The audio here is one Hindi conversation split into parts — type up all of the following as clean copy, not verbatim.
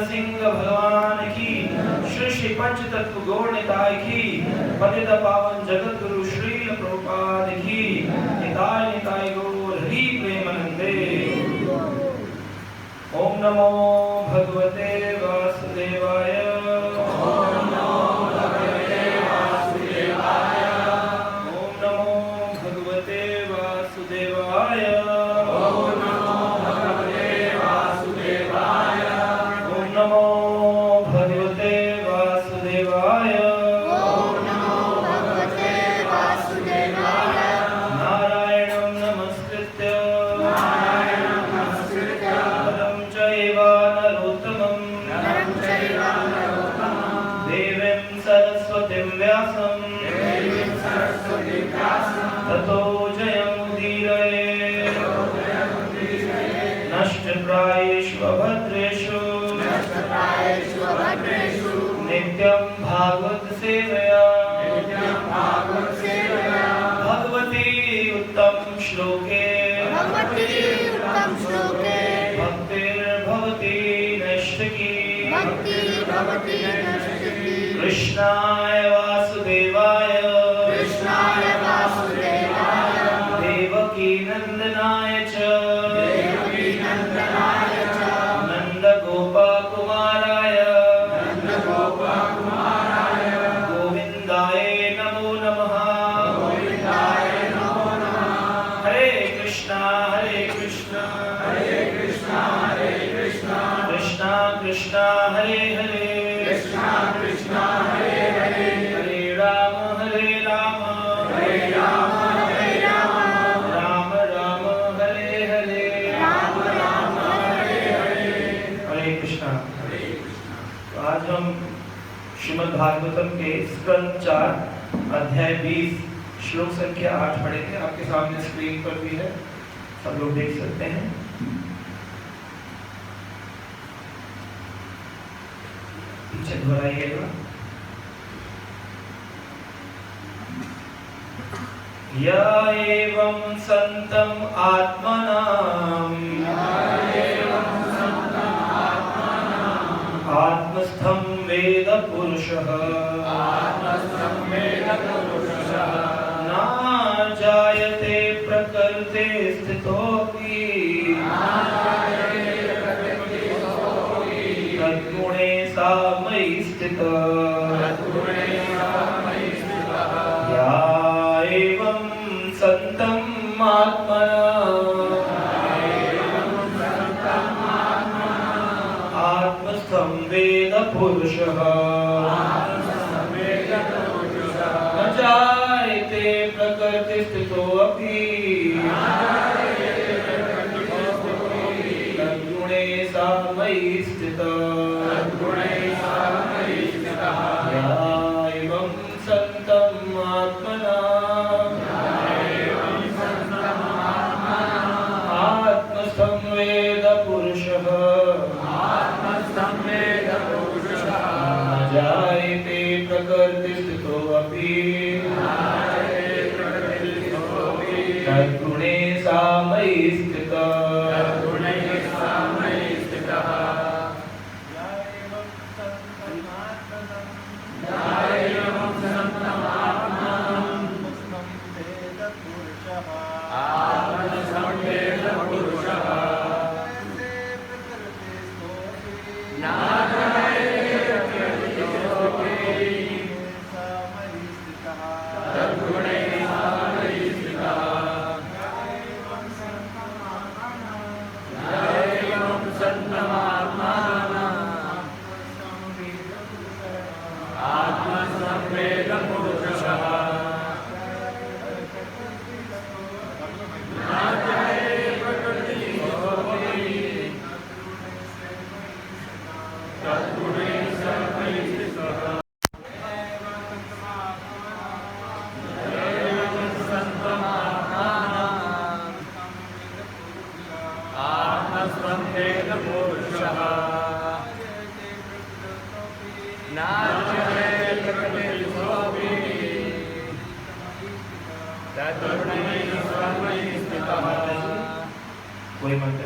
नरसिंह भगवान की, श्री श्री पंच तत्व गौर निताय की, पतित पावन जगत गुरु श्री प्रभुपाद की, निताय निताय गौर हरि प्रेमानंदे। ओम नमो भगवते वासुदेवाय। ओम नमो भगवते वासुदेवाय। ओम नमो भगवते वासुदेवाय। ओम नमो भगवते वासुदेवाय। ओम नमो भगवते वासुदेवाय। ओम नमो भगवते वासुदेवाय। नारायणं नमस्कृत्य नरं चैव नरोत्तमं देवीं सरस्वतीं व्यासं ततो जयमुदीरये। नष्टप्रायेषु भद्रेषु नित्यं भागवत सेवया भगवती उत्तम श्लोके भक्तिर्भवती नैष्ठिकी। कृष्णाय वासुदेवाय देवकी नंदनाय च नंदगोपकुमाराय गोविन्दाय नमो नमः। हरे कृष्णा कृष्णा कृष्णा हरे हरे हरे राम राम राम हरे हरे। हरे कृष्णा। तो आज हम श्रीमद् भागवतम के स्कंद 4 अध्याय 20 श्लोक संख्या 8 पढ़ेंगे। आपके सामने स्क्रीन पर भी है, सब लोग देख सकते हैं। पीछे दोहराइएगा। या एवं संतम आत्मनाम आत्मस्थं वेद पुरुषः न जायते प्रकृते स्थितोऽपि तद्गुणे सामयि स्थितः। या एवं संतम् आत्मना आत्मस्थं वेद पुरुषः न जायते प्रकृति स्थितोऽपि तद्गुणे सामयि स्थितः। या एवं संतम् आत्मना आत्मस्थं वेद पुरुषः न जायते प्रकृति स्थितोऽपि तद्गुणे सामयि स्थितः। कोई मंत्र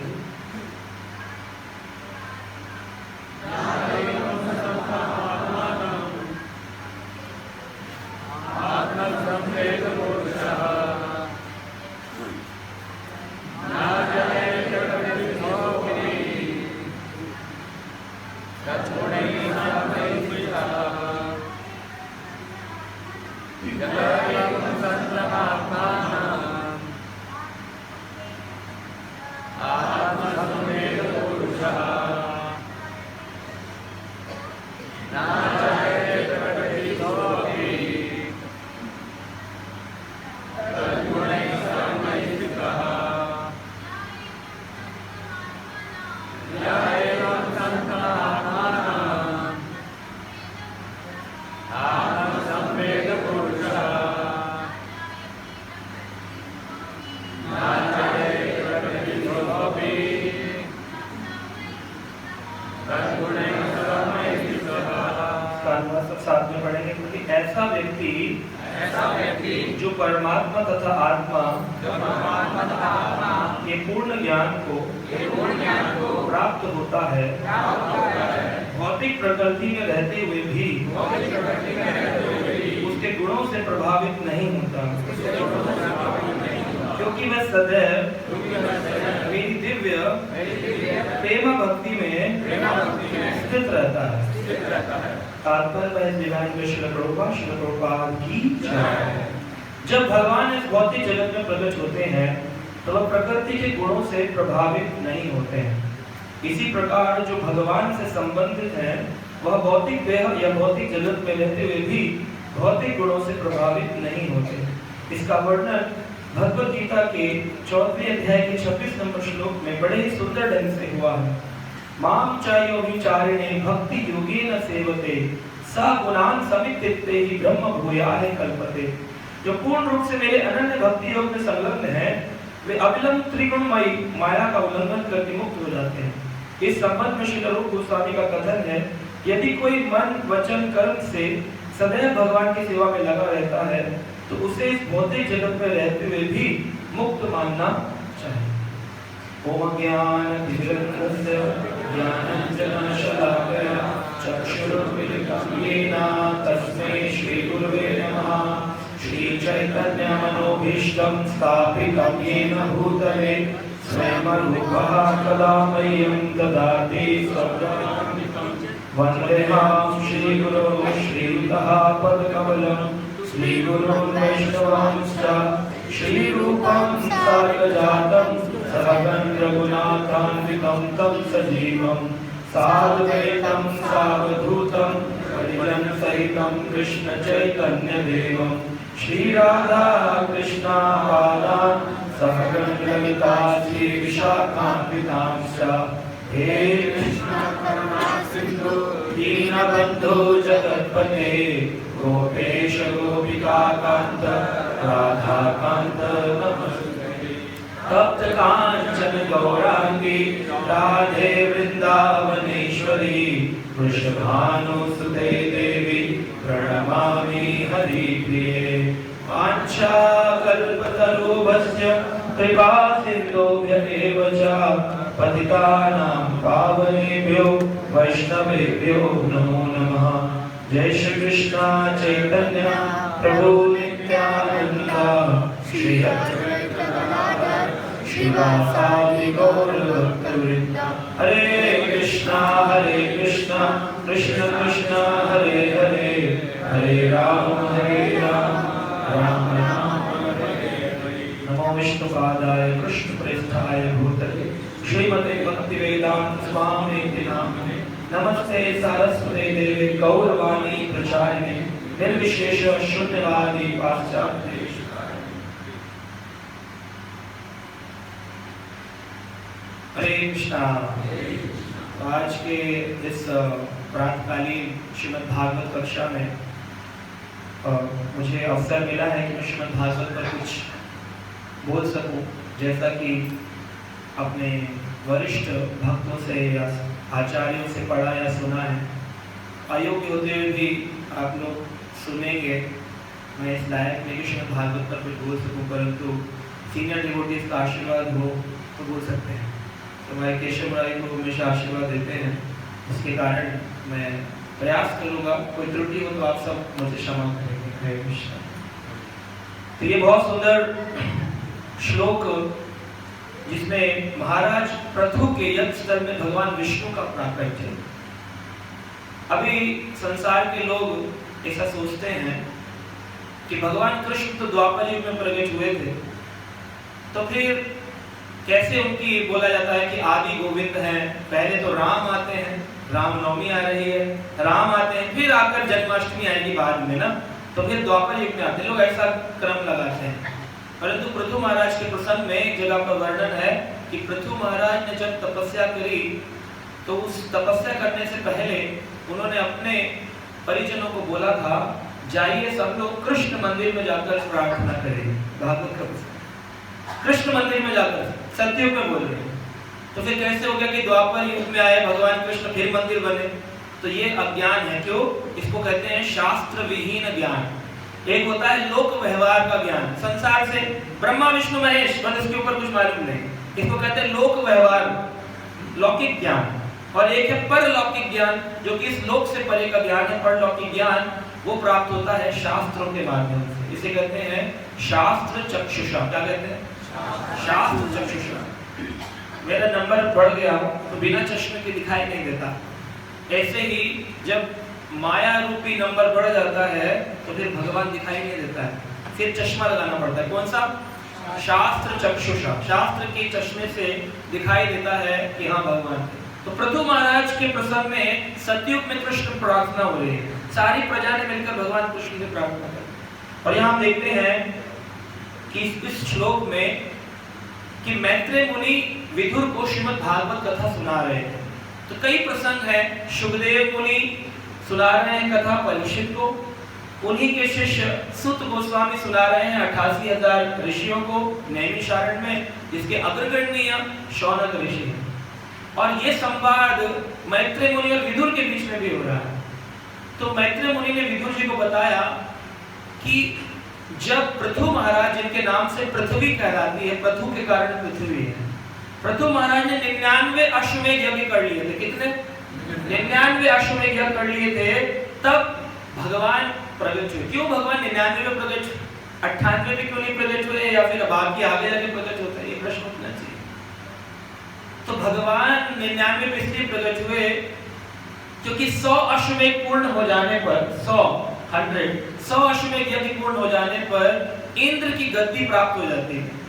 परमात्मा तथा आत्मा के पूर्ण ज्ञान को प्राप्त होता है, भौतिक प्रकृति में रहते हुए भी उसके गुणों से प्रभावित नहीं होता, क्योंकि वह सदैव मेरी दिव्य प्रेम भक्ति में स्थित रहता है। तात्पर्य श्रील प्रभुपाद की जय। जब भगवान इस भौतिक जगत में प्रकट होते हैं तो वह प्रकृति के गुणों से प्रभावित नहीं होते हैं। इसी प्रकार जो भगवान से संबंधित हैं वह भौतिक देह या भौतिक जगत में रहते हुए भी भौतिक गुणों से प्रभावित नहीं होते। इसका वर्णन भगवद गीता के 4वें अध्याय के 26 नंबर श्लोक में बड़े ही सुंदर ढंग से हुआ है। माम चायो विचारिणे भक्ति योगेन सेवते सा गुणान समित्ते ही ब्रह्म भूयाय कल्पते। जो पूर्ण रूप से मेरे अनन्य भक्ति योग में संलग्न हैं वे अविलंब त्रिगुणमयी माया का उल्लंघन करके मुक्त हो जाते हैं। इस संबंध में श्री रूप गोस्वामी का कथन है, यदि कोई मन वचन कर्म से सदैव भगवान की सेवा में लगा रहता है तो उसे इस भौतिक जगत में रहते हुए भी मुक्त मानना चाहिए। ओम ज्ञानतिमिरन्धस्य ज्ञानाञ्जनशलाकया चक्षुरुन्मीलितं येन तस्मै श्रीगुरवे नमः। श्रीचैतन्यमनोभीष्टं स्थापितं येन भूतले स्वयं रूपः कदा मह्यं ददाति स्वपदान्वितं। वन्देऽहं श्रीगुरो श्रीयुतः पदकमलं श्रीगुरुं वैष्णवांश्च श्रीरूपं साग्रजातं सहगं रघुनाथान्वितं तं सजीवं साद्वैतं सावधूतं परिजन सहितं कृष्ण चैतन्य देवं श्रीराधा कृष्णा पादान् सहगं ललिता श्री विशाखान्वितांश्च। हे कृष्ण करुणा सिन्धु दीनबन्धो जगत्पते गोपेश गोपिका कांत राधा कांत नमस्ते। तप्त कांचन गौरांगी राधे वृंदावनेश्वरी वृषभानुसुते देवी प्रणमामि हरिप्रिये। वाञ्छाकल्पतरुभ्यश्च कृपा सिन्धुभ्य एव च पतितानां पावनेभ्यो वैष्णवेभ्यो नमो नमः। जय श्री कृष्ण चैतन्य प्रभु नित्यानंद श्री अद्वैत गदाधर श्रीवासादि गौर भक्तवृंद। हरे कृष्ण कृष्ण कृष्ण हरे हरे, हरे राम राम राम हरे हरे। नमो विष्णुपादाय कृष्ण प्रेष्ठाय भूतले श्रीमते भक्तिवेदांत स्वामिनिति नामिने। नमस्ते सारस्वते देवे गौरवाणी प्रचारिणे निर्विशेष शून्यवादी पाश्चात्य। हरे कृष्णा। आज के इस प्रातःकालीन श्रीमद् भागवत कक्षा में मुझे अवसर मिला है कि मैं श्रीमद् भागवत पर कुछ बोल सकूं, जैसा कि अपने वरिष्ठ भक्तों से या आचार्यों से पढ़ा या सुना है। अयोग्य होते हुए भी आप लोग सुनेंगे। मैं इस लायक नहीं कि श्रीमद् भागवत पर कुछ बोल सकूं, परंतु सीनियर डिवोटीज का आशीर्वाद हो तो बोल सकते हैं। तो भाई केशव राय को हमेशा आशीर्वाद देते हैं, उसके कारण मैं प्रयास करूंगा। कोई त्रुटि हो तो आप सब मुझे क्षमा करेंगे। हरे कृष्ण। तो ये बहुत सुंदर श्लोक जिसमें महाराज पृथु के यज्ञ स्थल में भगवान विष्णु का प्राकट्य। अभी संसार के लोग ऐसा सोचते हैं कि भगवान कृष्ण तो द्वापर युग में प्रकट हुए थे, तो फिर कैसे उनकी बोला जाता है कि आदि गोविंद हैं। पहले तो राम आते हैं, रामनवमी आ रही है, राम आते हैं, फिर आकर जन्माष्टमी आएगी बाद में ना, तो फिर द्वापर युग में आते हैं। लोग ऐसा क्रम लगाते हैं। परंतु पृथु महाराज के प्रसंग में एक जगह पर वर्णन है कि पृथु महाराज ने जब तपस्या करी तो उस तपस्या करने से पहले उन्होंने अपने परिजनों को बोला था, जाइए सब लोग कृष्ण मंदिर में जाकर प्रार्थना करें। भागवत का कृष्ण मंदिर में जाकर सत्युग में बोल रहे हैं। तो फिर कैसे हो गया कि द्वापर युग में आए भगवान कृष्ण फिर मंदिर बने? तो ये अज्ञान है। क्यों? इसको कहते हैं शास्त्र विहीन ज्ञान। एक होता है लोक व्यवहार का ज्ञान, संसार से ब्रह्मा विष्णु महेश बस इसके ऊपर कुछ मालूम नहीं, इसको कहते हैं लोक व्यवहार, लौकिक ज्ञान। और एक है परलौकिक ज्ञान, जो कि इस लोक से परे का ज्ञान है। परलौकिक ज्ञान वो प्राप्त होता है शास्त्रों के माध्यम से, इसे कहते हैं शास्त्र चक्षुषा। क्या कहते हैं? शास्त्र चक्षुषा। मेरा नंबर बढ़ गया हो तो बिना चश्मे के दिखाई नहीं देता, ऐसे ही जब माया रूपी नंबर बढ़ जाता है तो फिर भगवान दिखाई नहीं देता है, फिर चश्मा लगाना पड़ता है। कौन सा? शास्त्र चक्षुषा, शास्त्र के चश्मे से दिखाई देता है कि हाँ भगवान है। तो पृथु महाराज के प्रसंग में सतयुग में कृष्ण प्रार्थना हो रही है, सारी प्रजा ने मिलकर भगवान कृष्ण से प्रार्थना कर। और यहाँ हम देखते हैं कि इस श्लोक में कि मैत्रेय मुनि विदुर को श्रीमद् भागवत कथा सुना रहे हैं। तो कई प्रसंग है, सुखदेव मुनि सुना रहे हैं कथा परीक्षित को, उन्हीं के शिष्य सुत गोस्वामी सुना रहे हैं 88,000 ऋषियों को नैमिषारण्य में, जिसके अग्रगण्य शौनक ऋषि हैं। और ये संवाद मैत्रेय मुनि और विदुर के बीच में भी हो रहा है। तो मैत्रेय मुनि ने विदुर जी को बताया कि जब पृथु महाराज, जिनके नाम से पृथ्वी कहलाती है, पृथु के कारण पृथ्वी है, पृथु महाराज ने 99 अश्वमेध यज्ञ कर लिए थे। कितने? 99 अश्वमेध यज्ञ कर लिए थे, तब भगवान प्रकट हुए। क्यों भगवान 99 में प्रकट, 98 में क्यों नहीं प्रकट हुए, या फिर बाकी आगे जाके प्रकट होता है, ये प्रश्न उठना चाहिए। तो भगवान 99 में इसलिए प्रकट हुए क्योंकि 100 अश्वमेध पूर्ण हो जाने पर, 100 अश्वमेध यज्ञ पूर्ण हो जाने पर इंद्र की गद्दी प्राप्त हो जाती है।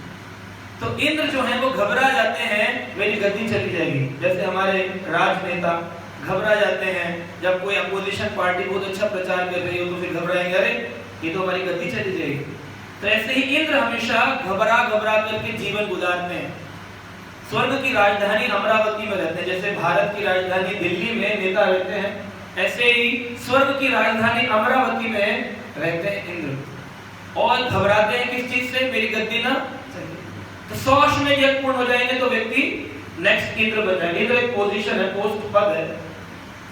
तो इंद्र जो है वो घबरा जाते हैं, मेरी गद्दी चली जाएगी। जैसे हमारे राजनेता घबरा जाते हैं, जब कोई अपोजिशन पार्टी बहुत अच्छा प्रचार कर रही हो तो फिर घबराएंगे, अरे ये तो हमारी गद्दी चली जाएगी। तो ऐसे ही इंद्र हमेशा घबरा घबरा करके जीवन गुजारते हैं। स्वर्ग की राजधानी अमरावती में रहते हैं, जैसे भारत की राजधानी दिल्ली में नेता रहते हैं, ऐसे ही स्वर्ग की राजधानी अमरावती में रहते हैं इंद्र। और घबराते हैं किस चीज से? मेरी गद्दी ना चले। तो 100 अश्वमेध यज्ञ पूर्ण हो जाएंगे तो व्यक्ति नेक्स्ट इंद्र बन जाएगा। इंद्र एक पोजीशन है, पोस्ट, पद है।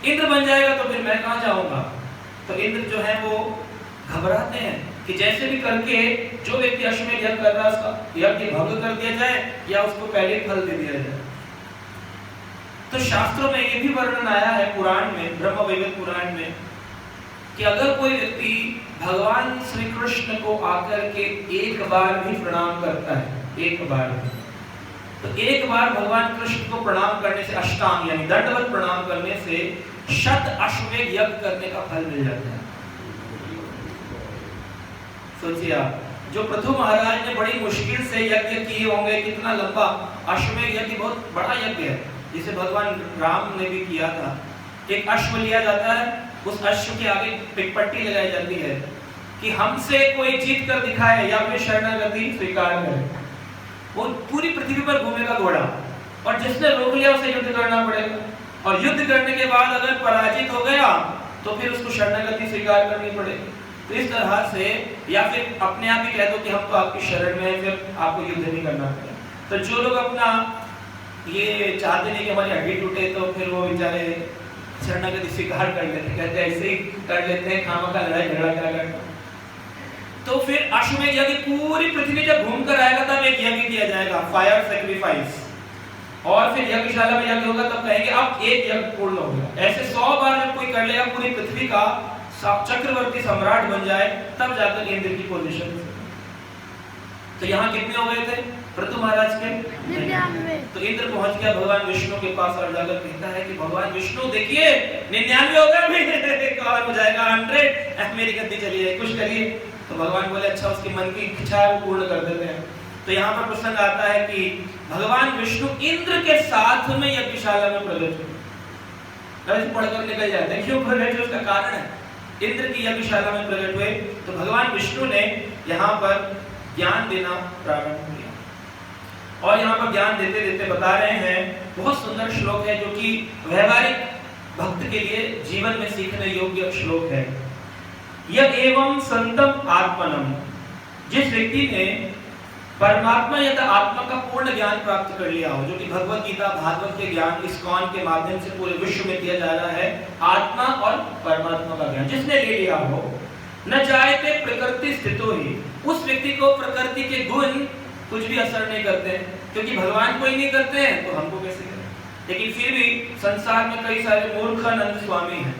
इंद्र बन जाएगा तो फिर मैं कहां जाऊंगा? तो इंद्र जो है वो घबराते हैं कि जैसे भी करके जो व्यक्ति अश्वमेध यज्ञ कर रहा है उसका यज्ञ भंग कर दिया जाए या उसको पहले फल दे दिया जाए। तो शास्त्रों में ये भी वर्णन आया है, पुराण में, ब्रह्म वैवर्त पुराण में, कि अगर कोई व्यक्ति भगवान श्री कृष्ण को आकर के एक बार भी प्रणाम करता है, एक बार, तो एक बार भगवान कृष्ण को प्रणाम करने से, अष्टांग यानी दंडवत प्रणाम करने से 100 अश्वमेध यज्ञ करने का फल मिल जाता है। सोचिए आप, जो पृथु महाराज ने बड़ी मुश्किल से यज्ञ किए होंगे, कितना लंबा अश्वमेध यज्ञ, बहुत बड़ा यज्ञ है, जिसे भगवान राम ने भी किया था। एक अश्व लिया जाता है, उस अश्व के आगे पिकपट्टी लगाई जाती है कि हमसे कोई जीत कर दिखाए या फिर शरणागति स्वीकार करे। वो पूरी पृथ्वी पर घूमेगा घोड़ा, और जिसने रोक लिया उसे युद्ध करना पड़ेगा, और युद्ध करने के बाद अगर पराजित हो गया तो फिर उसको शरणागति स्वीकार करनी पड़ेगी। तो इस तरह से, या फिर अपने आप ही कह दो कि हम तो आपकी शरण में हैं, फिर आपको युद्ध नहीं करना पड़ेगा। तो जो लोग अपना ये चाहते नहीं कि हमारी हड्डी टूटे, तो फिर वो बेचारे शरणागति स्वीकार कर लेते हैं, कहते हैं ऐसे ही कर लेते हैं, खामखा लड़ाई झगड़ा क्या करना। तो फिर अश्वमेध यज्ञ पूरी पृथ्वी जब घूम कर आएगा तब एक यज्ञ किया जाएगा, फायर सैक्रिफाइस, और फिर यज्ञशाला में यज्ञ होगा, तब कहेंगे अब एक यज्ञ पूर्ण हो गया। ऐसे 100 बार जब कोई कर लेगा, पूरी पृथ्वी का चक्रवर्ती सम्राट बन जाए, तब जाकर इंद्र की पोजीशन। तो यहाँ कितने हो गए थे पृथु महाराज के? 99। तो इंद्र पहुंच गया भगवान विष्णु के पास और जाकर कहता है कि भगवान विष्णु देखिए 99 हो गए, कवर हो जाएगा 100, मेरी गद्दी चली जाए, कुछ करिए। तो भगवान बोले अच्छा, उसकी मन की इच्छा है वो पूर्ण कर देते हैं। तो यहाँ पर प्रसंग आता है कि भगवान विष्णु इंद्र के साथ में यज्ञशाला में प्रकट हुए, पढ़कर निकल जाते हैं। क्यों प्रकट हुए? उसका कारण है, इंद्र की यज्ञशाला में प्रकट हुए तो भगवान विष्णु ने यहाँ पर ज्ञान देना प्रारंभ किया। और यहाँ पर ज्ञान देते देते बता रहे हैं, बहुत सुंदर श्लोक है जो कि व्यवहारिक भक्त के लिए जीवन में सीखने योग्य श्लोक है। यह एवं संतम आत्मनम, जिस व्यक्ति ने परमात्मा या आत्मा का पूर्ण ज्ञान प्राप्त कर लिया हो, जो कि भगवत गीता भागवत के ज्ञान इस्कॉन के माध्यम से पूरे विश्व में दिया जा रहा है, आत्मा और परमात्मा का ज्ञान जिसने ले लिया हो, न जायते प्रकृति स्थितो ही। उस व्यक्ति को प्रकृति के गुण कुछ भी असर नहीं करते हैं, क्योंकि भगवान को ही नहीं करते हैं तो हमको कैसे करें। लेकिन फिर भी संसार में कई सारे मूर्खानंद स्वामी हैं,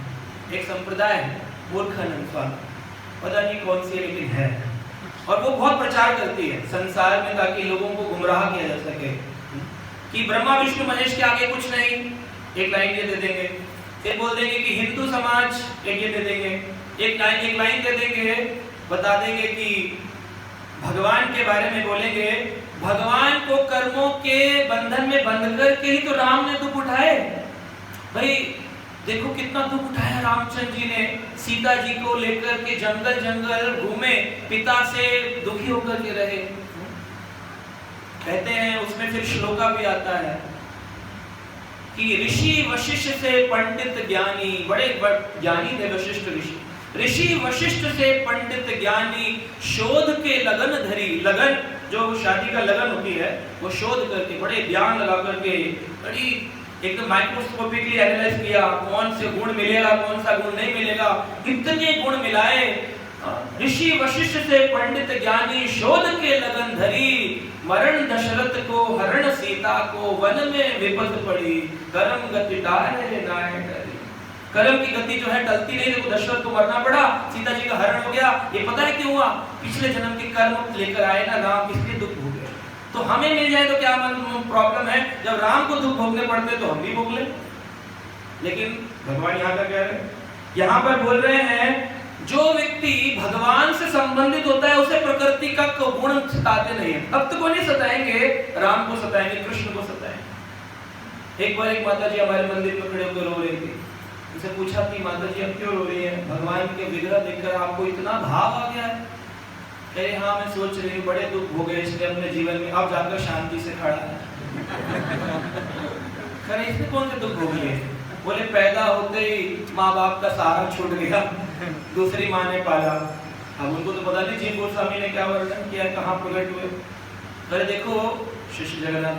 एक संप्रदाय है मूर्खानंद स्वामी, पता नहीं कौन सी है लेकिन है, और वो बहुत प्रचार करती है संसार में ताकि लोगों को गुमराह किया जा सके कि ब्रह्मा विष्णु महेश के आगे कुछ नहीं। एक लाइन ये दे देंगे, फिर बोल देंगे कि हिंदू समाज, एक ये दे देंगे, एक लाइन दे देंगे, बता देंगे कि भगवान के बारे में बोलेंगे, भगवान को कर्मों के बंधन में बंध करके ही तो राम ने दुख उठाए। भाई देखो कितना दुख उठाया रामचंद्र जी ने, सीता जी को लेकर के जंगल जंगल घूमे, पिता से दुखी होकर के रहे। कहते हैं उसमें फिर श्लोका भी आता है कि ऋषि वशिष्ठ से पंडित ज्ञानी, बड़े ज्ञानी थे वशिष्ठ ऋषि, ऋषि वशिष्ठ से पंडित ज्ञानी शोध के लगन धरी। लगन जो शादी का लगन होती है वो शोध करके बड़े ध्यान लगा करके बड़ी एकदम माइक्रोस्कोपिकली एनालाइज किया, कौन से गुण मिलेगा कौन सा गुण नहीं मिलेगा, कितने गुण मिलाए। ऋषि वशिष्ठ से पंडित ज्ञानी शोध के लगन धरी, मरण दशरथ को हरण सीता को वन में विपद पड़ी, कर्म गति डाले नाय डरी। कर्म की गति जो है टलती नहीं, देखो दशरथ को मरना पड़ा, सीता जी का हरण हो गया। ये पता है क्यों हुआ? पिछले जन्म के कर्म लेकर आए ना राम, इसलिए दुख भोगे। तो हमें मिल जाए तो क्या प्रॉब्लम है? जब राम को दुख भोगने पड़ते तो हम भी भोग लें। लेकिन भगवान यहाँ का कह रहे हैं, यहाँ पर बोल रहे हैं जो व्यक्ति भगवान से संबंधित होता है उसे प्रकृति का गुण सताते नहीं है। भक्त को नहीं सताएंगे, राम को सताएंगे, कृष्ण को सताएंगे। एक बार एक माता जी हमारे मंदिर में खड़े होकर रो रही थी। उनसे पूछा कि माता जी अब क्यों रो रही है? भगवान के विग्रह देखकर आपको इतना भाव आ गया है? कहे हाँ मैं सोच रही हूँ बड़े दुख हो गए इसलिए अपने जीवन में, अब जाकर शांति से खड़ा है। खरे इसमें कौन से दुख हो गए? बोले पैदा होते ही माँ बाप का सहारा छूट गया, दूसरी माँ ने पाला। अब उनको तो पता नहीं जीव गोस्वामी ने क्या वर्णन किया, कहाँ प्रकट हुए। अरे देखो शिष्य जगन्नाथ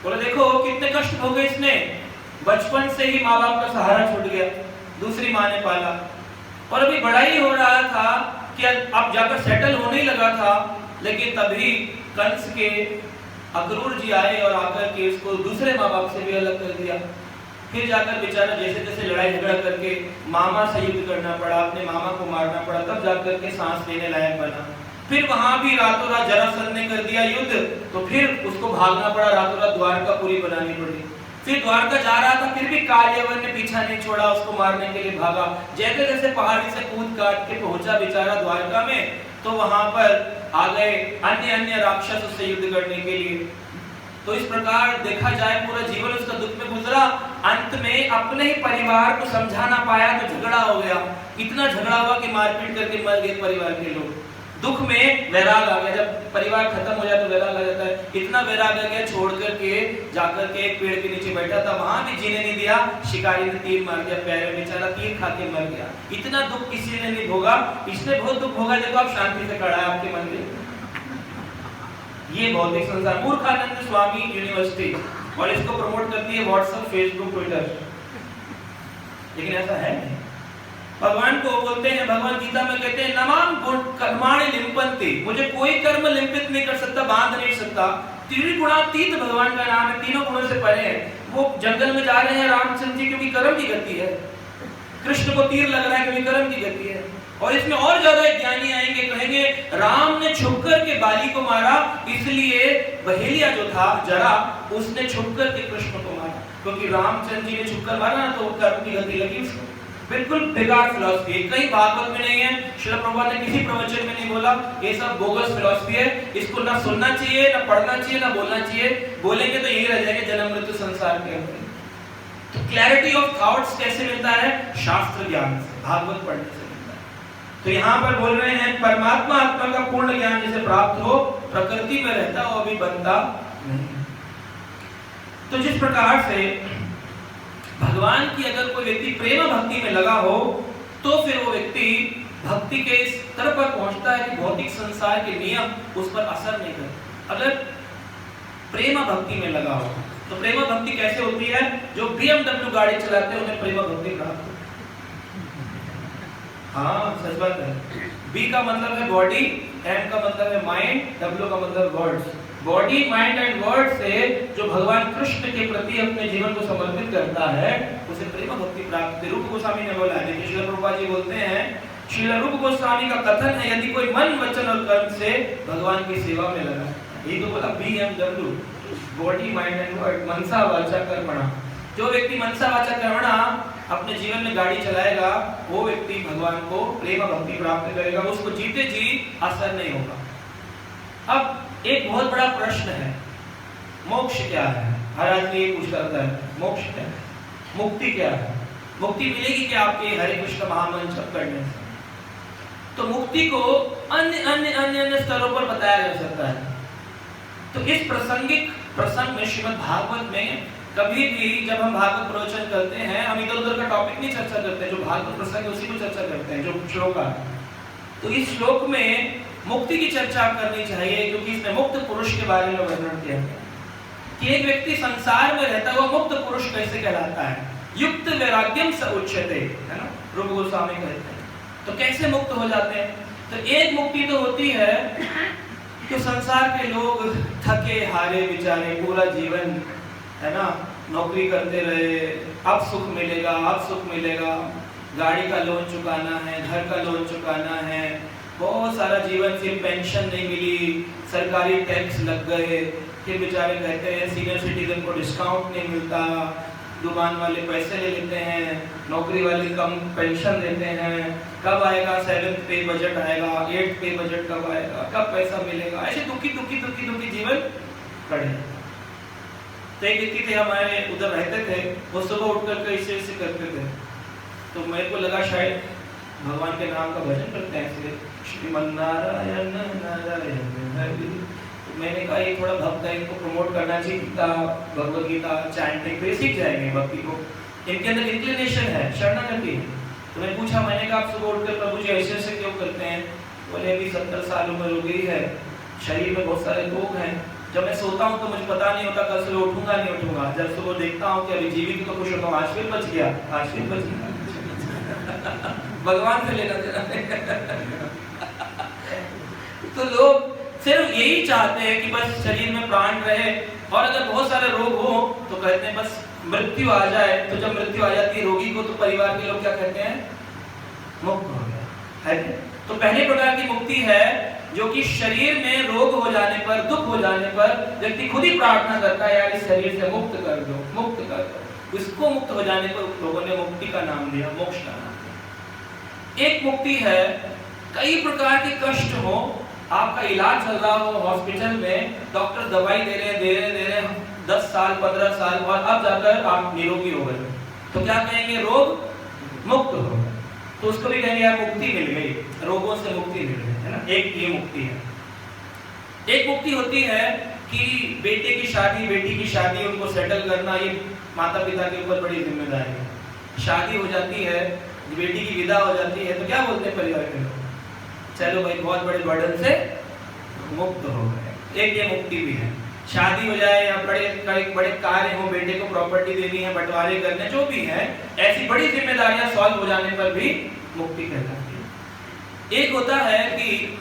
बोले देखो कितने कष्ट भोगे इसने, बचपन से ही माँ बाप का सहारा छूट गया, दूसरी माँ ने पाला, और अभी बड़ा ही हो रहा था कि अब जाकर सेटल होने ही लगा था। लेकिन तभी कंस के अक्रूर जी आए और आकर के इसको दूसरे माँ बाप से भी अलग कर दिया। फिर जाकर बेचारा जैसे तैसे लड़ाई झगड़ा करके मामा से युद्ध करना पड़ा, अपने मामा को मारना पड़ा, तब जाकर के सांस लेने लायक बना। फिर वहां भी रातों रात जरासंध ने कर दिया युद्ध, तो फिर उसको भागना पड़ा, रातों रात द्वारकापुरी बनानी पड़ी। फिर द्वारका जा रहा था, फिर भी कालियावन ने पीछा नहीं छोड़ा, उसको मारने के लिए भागा। जैसे जैसे पहाड़ी से कूद काट के पहुंचा बेचारा द्वारका में, तो वहां पर आ गए अन्य अन्य राक्षस उससे युद्ध करने के लिए। तो इस प्रकार देखा जाए पूरा जीवन उसका दुख में गुजरा। अंत में अपने ही परिवार को समझा ना पाया तो झगड़ा हो गया, इतना झगड़ा हुआ कि मारपीट करके मर गए परिवार के लोग। दुख में वैराग आ गया, जब परिवार खत्म हो जाए तो वैराग आ जाता है। इतना वैराग आ गया, छोड़ करके जाकर के एक पेड़ के नीचे बैठा था, वहां भी जीने नहीं दिया, शिकारी ने तीर मार दिया पैर में, बेचारा तीर खा के मर गया। इतना दुख किसी ने नहीं भोगा, इसने बहुत दुख भोगा। देखो आप शांति से खड़ा है आपके मन में। ये भौतिक संसार, मूर्खानंद स्वामी यूनिवर्सिटी, और इसको प्रमोट करती है व्हाट्सएप, फेसबुक, ट्विटर, लेकिन ऐसा है नहीं। भगवान को बोलते हैं, भगवान गीता में कहते हैं नमाम कर्माणि लिम्पन्ति, मुझे कोई कर्म लिम्पित नहीं कर सकता, बांध नहीं सकता। त्रिगुणातीत भगवान का नाम है, तीनों गुणों से परे है। वो जंगल में जा रहे हैं रामचंद्र जी क्योंकि कर्म की गति है, कृष्ण को तीर लग रहा है क्योंकि कर्म की गति है। और इसमें और ज्यादा ज्ञानी आएंगे, कहेंगे राम ने छुप कर के बाली को मारा, इसलिए बहेलिया जो था जरा, उसने छुप कर के कृष्ण को मारा, क्योंकि रामचंद्र जी ने छुप कर मारा ना, तो कर्म की गति लगी उसको। बिल्कुल बेकार फिलॉसफी है, कहीं भागवत में नहीं है, श्रील प्रभुपाद ने किसी प्रवचन में नहीं बोला। ये सब बोगस फिलॉसफी है, इसको ना सुनना चाहिए, ना पढ़ना चाहिए, ना बोलना चाहिए। बोलेंगे तो यही रह जाएंगे जन्म मृत्यु संसार के अंदर। तो क्लैरिटी ऑफ थॉट्स कैसे मिलता है? शास्त्र ज्ञान से, भागवत पढ़ने से मिलता है। तो यहाँ पर बोल रहे हैं परमात्मा आत्मा का पूर्ण ज्ञान जिसे प्राप्त हो, प्रकृति में रहता हो अभी बनता नहीं। तो जिस प्रकार से भगवान की अगर कोई व्यक्ति प्रेम भक्ति में लगा हो, तो फिर वो व्यक्ति भक्ति के इस स्तर पर पहुंचता है कि भौतिक संसार के नियम उस पर असर नहीं करते। अगर प्रेम भक्ति में लगा हो, तो प्रेम भक्ति कैसे होती है? जो BMW गाड़ी चलाते हैं उन्हें प्रेम भक्ति प्राप्त होती है। हाँ सच बात है। B का मतलब है बॉडी, M का मतलब है माइंड, W का मतलब words. Body, mind and word से जो भगवान कृष्ण के प्रति अपने जीवन को समर्पित करता है उसे प्रेम भक्ति प्राप्त है। रूप गोस्वामी ने बोला है, श्रील प्रभुपाद जी बोलते हैं, श्रील रूप गोस्वामी का कथन है, यदि कोई मन वचन और कर्म से भगवान की सेवा में लगा, ये तो बोला BMW, body mind and word, मनसा वाचा कर्मणा। जो व्यक्ति मनसा वाचा कर्मणा अपने जीवन में गाड़ी चलाएगा वो व्यक्ति भगवान को प्रेम भक्ति प्राप्त करेगा, उसको जीते जी असर नहीं होगा। अब एक बहुत बड़ा प्रश्न है, मोक्ष क्या है? हर आदमी ये पूछ करता है, मोक्ष क्या है, मुक्ति क्या है, मुक्ति मिलेगी क्या आपके हरे कृष्ण महामंत्र जप करने से? तो मुक्ति को अन्य अन्य अन्य अन्य स्तरों पर बताया जा सकता है। तो इस प्रासंगिक प्रसंग में श्रीमद् भागवत में कभी भी जब हम भागवत प्रवचन करते हैं, हम इधर उधर का टॉपिक नहीं चर्चा करते हैं, जो भागवत प्रसंग है उसी को चर्चा करते हैं, जो श्लोक है। तो इस श्लोक में मुक्ति की चर्चा करनी चाहिए, क्योंकि इसमें मुक्त पुरुष के बारे में वर्णन किया गया कि एक व्यक्ति संसार में रहता हुआ मुक्त पुरुष कैसे कहलाता है। युक्त वैराग्यम स उच्यते, है ना, रूप गोस्वामी कहते हैं। तो कैसे मुक्त हो जाते हैं? तो एक मुक्ति तो होती है कि संसार के लोग थके हारे बेचारे पूरा जीवन, है ना, नौकरी करते रहे, अब सुख मिलेगा, अब सुख मिलेगा, गाड़ी का लोन चुकाना है, घर का लोन चुकाना है, बहुत सारा जीवन, फिर पेंशन नहीं मिली, सरकारी टैक्स लग गए, फिर बेचारे कहते हैं सीनियर सिटीजन को डिस्काउंट नहीं मिलता, दुकान वाले पैसे ले लेते हैं, नौकरी वाले कम पेंशन देते हैं, कब आएगा 7th पे बजट आएगा, 8th पे बजट कब आएगा, कब पैसा मिलेगा, ऐसे दुखी दुखी दुखी दुखी जीवन कटे। तो एक व्यक्ति थे हमारे उधर रहते थे, वो सुबह उठकर कैसे ऐसे करते थे, तो मेरे को लगा शायद भगवान के नाम का भजन करते हैं, श्रीमन्नारायण नारायण हरि। तो मैंने कहा ये थोड़ा भक्त है, इनको प्रमोट करना चाहिए, गीता भगवद गीता चैंटिंग पे सीख जाएंगे भक्ति को, इनके अंदर इंक्लिनेशन है, शरणागति है। तो मैं पूछा, मैंने कहा आप सुबह उठकर प्रभु जी ऐसे ऐसे क्यों करते हैं? बोले अभी 70 साल उम्र हो गई है, शरीर में बहुत सारे रोग हैं, जब मैं सोता हूँ तो मुझे पता नहीं होता कल सुबह उठूंगा नहीं उठूंगा, जब सुबह देखता हूँ कि अभी जीवित तो खुश होता हूँ, आज फिर बच गया, आज फिर बच गया। भगवान से लेना देना। तो लोग सिर्फ यही चाहते हैं कि बस शरीर में प्राण रहे, और अगर बहुत सारे रोग हो तो कहते हैं बस मृत्यु आ जाए। तो जब मृत्यु आ जाती है रोगी को, तो परिवार के लोग क्या कहते हैं? मुक्त हो गया है। तो पहले प्रकार की मुक्ति है जो कि शरीर में रोग हो जाने पर, दुख हो जाने पर व्यक्ति खुद ही प्रार्थना करता है, यार इस शरीर से मुक्त कर दो, मुक्त कर दो। उसको मुक्त हो जाने पर लोगों ने मुक्ति का नाम दिया, मोक्ष का नाम दिया। एक मुक्ति है कई प्रकार के कष्ट हो, आपका इलाज चल रहा हो हॉस्पिटल में, डॉक्टर दवाई दे रहे हैं 10 साल 15 साल बाद, अब जाकर आप निरोगी हो गए, तो क्या कहेंगे? रोग मुक्त हो गए। तो उसको भी कहेंगे यार मुक्ति मिल गई, रोगों से मुक्ति मिल गई, है ना। एक ये मुक्ति है। एक मुक्ति होती है कि बेटे की शादी, बेटी की शादी, उनको सेटल करना, ये माता पिता के ऊपर बड़ी जिम्मेदारी है। शादी हो जाती है, बेटी की विदा हो जाती है, तो क्या बोलते हैं परिवार के लोग? चलो भाई बहुत बड़े बर्डन से मुक्त हो गए। एक ये मुक्ति भी है। शादी हो जाए या बड़े कार्य हो, बेटे को प्रॉपर्टी देनी है, बंटवारे करने, जो भी है, ऐसी बड़ी जिम्मेदारियां सॉल्व हो जाने पर भी मुक्ति कहलाती है। एक होता है कि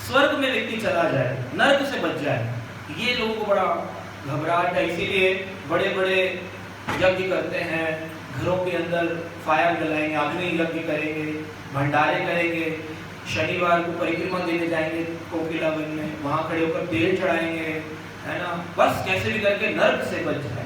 स्वर्ग में व्यक्ति चला जाए, नरक से बच जाए, ये लोगों को बड़ा घबराहट है, इसीलिए बड़े बड़े यज्ञ करते हैं, घरों के अंदर फायर जलाएंगे, अग्नि यज्ञ करेंगे, भंडारे करेंगे, शनिवार को परिक्रमा देने जाएंगे कोकिला वन में, वहां खड़े होकर तेल चढ़ाएंगे, है ना, बस कैसे भी करके नरक से बच जाए।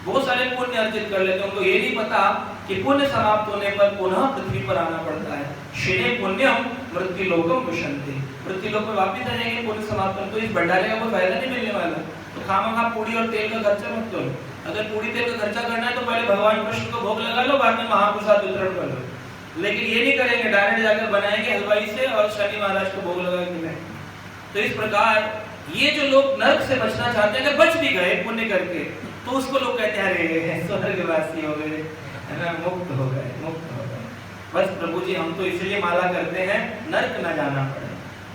बहुत सारे पुण्य अर्जित कर लेते हैं, उनको ये नहीं पता कि पुण्य समाप्त होने पर पुनः पृथ्वी पर आना पड़ता है। क्षीणे पुण्यम मृत्युलोकम विशन्ति, मृत्युलोक में वापस आ जाएंगे पुण्य समाप्त होने। तो इस भंडारे का कोई फायदा नहीं मिलने वाला, तो खामखा पूड़ी और तेल का खर्चा मत करो। अगर पूड़ी तेल का खर्चा करना है तो पहले भगवान कृष्ण को भोग लगा लो, बाद में महाप्रसाद वितरण कर लो। लेकिन ये नहीं करेंगे, डायरेक्ट जाकर बनाएंगे हलवाई से और शनि महाराज को भोग लगा के। तो इस प्रकार ये जो लोग नरक से बचना चाहते हैं, अगर बच भी गए पुण्य करके, तो उसको लोग कहते हैं अरे स्वर्गवासी हो गए, है ना, मुक्त हो गए, मुक्त हो गए। बस प्रभु जी हम तो इसलिए माला करते हैं नरक न जाना पड़े,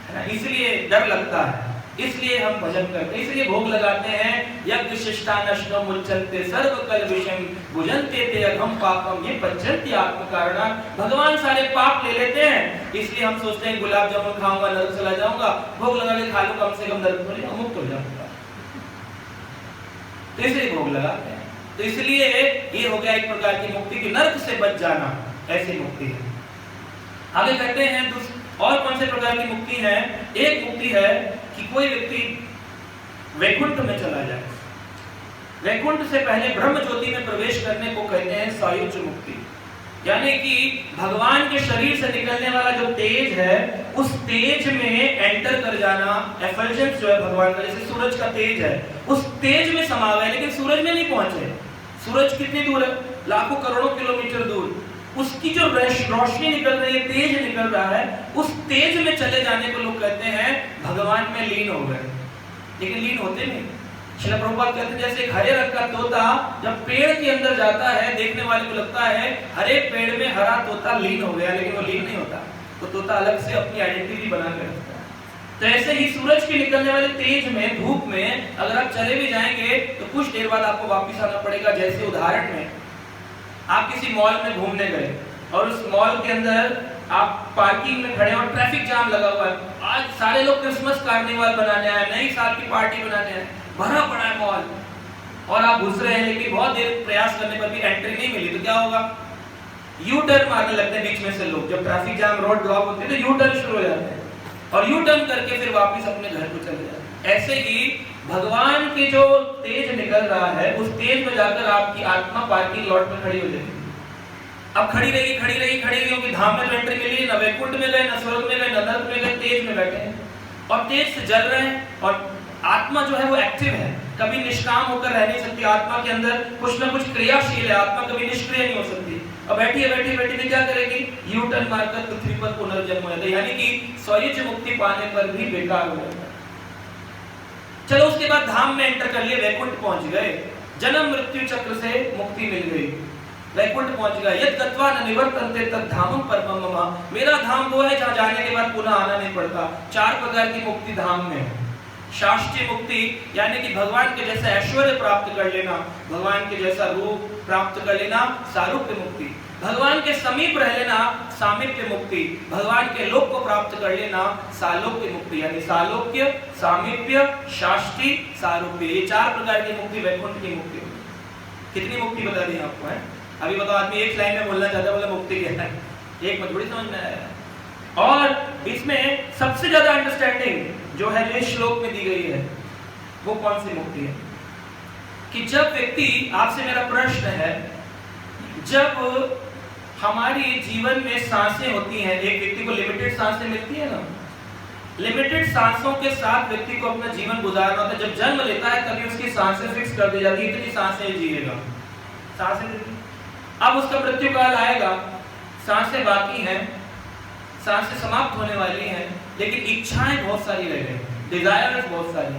है ना, इसलिए डर लगता है। इसलिए हम भजन करते हैं, इसलिए भोग लगाते हैं। यज्ञ शिष्टानश्नो मुच्यन्ते सर्व कल्विषम भुजन्ते ते अघम पापम ये पच्यन्ति आत्म कारण। भगवान सारे पाप ले लेते हैं, इसलिए हम सोचते हैं गुलाब जामुन खाऊंगा नरक चला जाऊंगा, भोग लगा के खा लो कम से कम नरक से मुक्त हो जाऊंगा, तो इसलिए भोग लगाते हैं। तो इसलिए ये हो गया एक प्रकार की मुक्ति की, नरक से बच जाना, ऐसी मुक्ति है। आगे कहते हैं और कौन से प्रकार की मुक्ति है? एक मुक्ति है कि कोई व्यक्ति वैकुंठ में चला जाए। वैकुंठ से पहले ब्रह्म ज्योति में प्रवेश करने को कहते हैं सायुज्य मुक्ति, यानी कि भगवान के शरीर से निकलने वाला जो तेज है उस तेज में एंटर कर जाना। एफल्जेंस जो है भगवान का, जैसे सूरज का तेज है, उस तेज में समा गए, लेकिन सूरज में नहीं पहुंचे। सूरज कितनी दूर है? लाखों करोड़ों किलोमीटर दूर। उसकी जो रोशनी निकल रही है, तेज निकल रहा है, उस तेज में चले जाने को लोग कहते हैं भगवान में लीन हो गए, लेकिन लीन होते नहीं। श्रील प्रभुपाद कहते हैं जैसे एक हरे रंग का तोता जब पेड़ के अंदर जाता है, देखने वाले को लगता है हरे पेड़ में हरा तोता लीन हो गया, लेकिन वो लीन नहीं होता। वो तोता अलग से अपनी आइडेंटिटी बना के रखता है। तो ऐसे ही सूरज के निकलने वाले तेज में, धूप में अगर आप चले भी जाएंगे तो कुछ देर बाद आपको वापस आना पड़ेगा। जैसे उदाहरण में आप किसी मॉल में घूमने गए और उस मॉल के अंदर आप पार्किंग में खड़े और ट्रैफिक जाम लगा हुआ है। आज सारे लोग क्रिसमस कार्निवल बनाने आए, नई साल की पार्टी बनाने आए, भरा पड़ा है मॉल, और आप घुस रहे हैं, लेकिन बहुत देर प्रयास करने पर भी एंट्री नहीं मिली। तो क्या होगा? यू टर्न मारने लगते हैं बीच में से लोग। जब ट्रैफिक जाम, रोड ब्लॉक होते हैं तो यू टर्न शुरू हो जाते हैं और यू टर्न करके फिर वापस अपने घर को चले जाते हैं। ऐसे ही भगवान की जो तेज निकल रहा है, उस तेज में जाकर आपकी आत्मा पार्किंग लॉट में खड़ी हो जाएगी। अब खड़ी रहेगी क्योंकि धाम में तो एंट्री मिली, न वैकुंठ में गए, न स्वर्ग में गए, न नरक में गए, तेज में बैठे हैं और तेज से जल रहे हैं। और आत्मा जो है वो एक्टिव है, कभी निष्काम होकर रह नहीं सकती। आत्मा के अंदर कुछ ना कुछ क्रियाशील है, आत्मा कभी निष्क्रिय नहीं हो सकती। अब बैठी बैठी क्या करेगी? यू टर्न मारकर पृथ्वी पर पुनर्जन्म हो जाता है, यानी कि स्वयं मुक्ति पाने पर भी बेकार हो जाता है। चलो उसके बाद धाम में एंटर कर लिए, वैकुंठ पहुंच गए, जन्म मृत्यु चक्र से मुक्ति मिल गई, वैकुंठ पहुंच गए। यद गत्वा न निवर्तन्ते तद धामम परमम मम, मेरा धाम वो है जहां जाने के बाद पुनः आना नहीं पड़ता। 4 प्रकार की मुक्ति धाम में है। शास्त्रीय मुक्ति यानी कि भगवान के जैसा ऐश्वर्य प्राप्त कर लेना, भगवान के जैसा रूप प्राप्त कर लेना, सारूप्य मुक्ति। भगवान के समीप रह लेना, सामीप्य मुक्ति। भगवान के लोक को प्राप्त कर लेना, सालोक्य मुक्ति। यानी सालोक्य, सामीप्य, शास्त्री, सारूप्य, ये 4 प्रकार की मुक्ति वैकुंठ की मुक्ति। कितनी मुक्ति बता दी आपको है? अभी बताओ, आदमी एक लाइन में बोलना चाहता है, बोला मुक्ति क्या है, एक में थोड़ी समझ में आया। और इसमें सबसे ज्यादा अंडरस्टैंडिंग जो है, जो इस श्लोक में दी गई है, वो कौन सी मुक्ति है? कि जब व्यक्ति, आपसे मेरा प्रश्न है, जब हमारी जीवन में सांसें होती हैं, एक व्यक्ति को लिमिटेड सांसें मिलती है ना, लिमिटेड सांसों के साथ व्यक्ति को अपना जीवन गुजारना होता है। जब जन्म लेता है तभी उसकी सांसें फिक्स कर दी जाती है, इतनी सांसें जिएगा, सांसें। अब उसका मृत्यु काल आएगा, सांसें बाकी हैं, सांसें समाप्त होने वाली हैं, लेकिन इच्छाएं बहुत सारी रह गई, डिजायर्स बहुत सारी।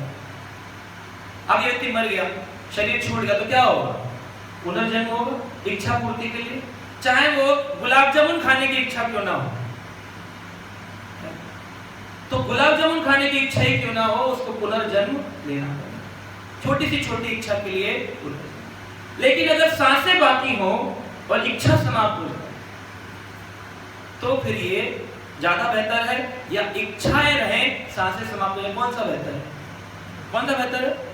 अब ये व्यक्ति मर गया, शरीर छूट गया, तो क्या होगा? पुनर्जन्म होगा इच्छा पूर्ति के लिए, चाहे वो गुलाब जामुन खाने की इच्छा क्यों ना हो। तो गुलाब जामुन खाने की इच्छा ही क्यों ना हो, उसको पुनर्जन्म लेना पड़ेगा, छोटी सी छोटी इच्छा के लिए। लेकिन अगर सांसें बाकी हो और इच्छा समाप्त हो जाए, तो फिर ये ज्यादा बेहतर है, या इच्छाएं रहें सांसें समाप्त हो जाए, कौन सा बेहतर है? कौन सा बेहतर है?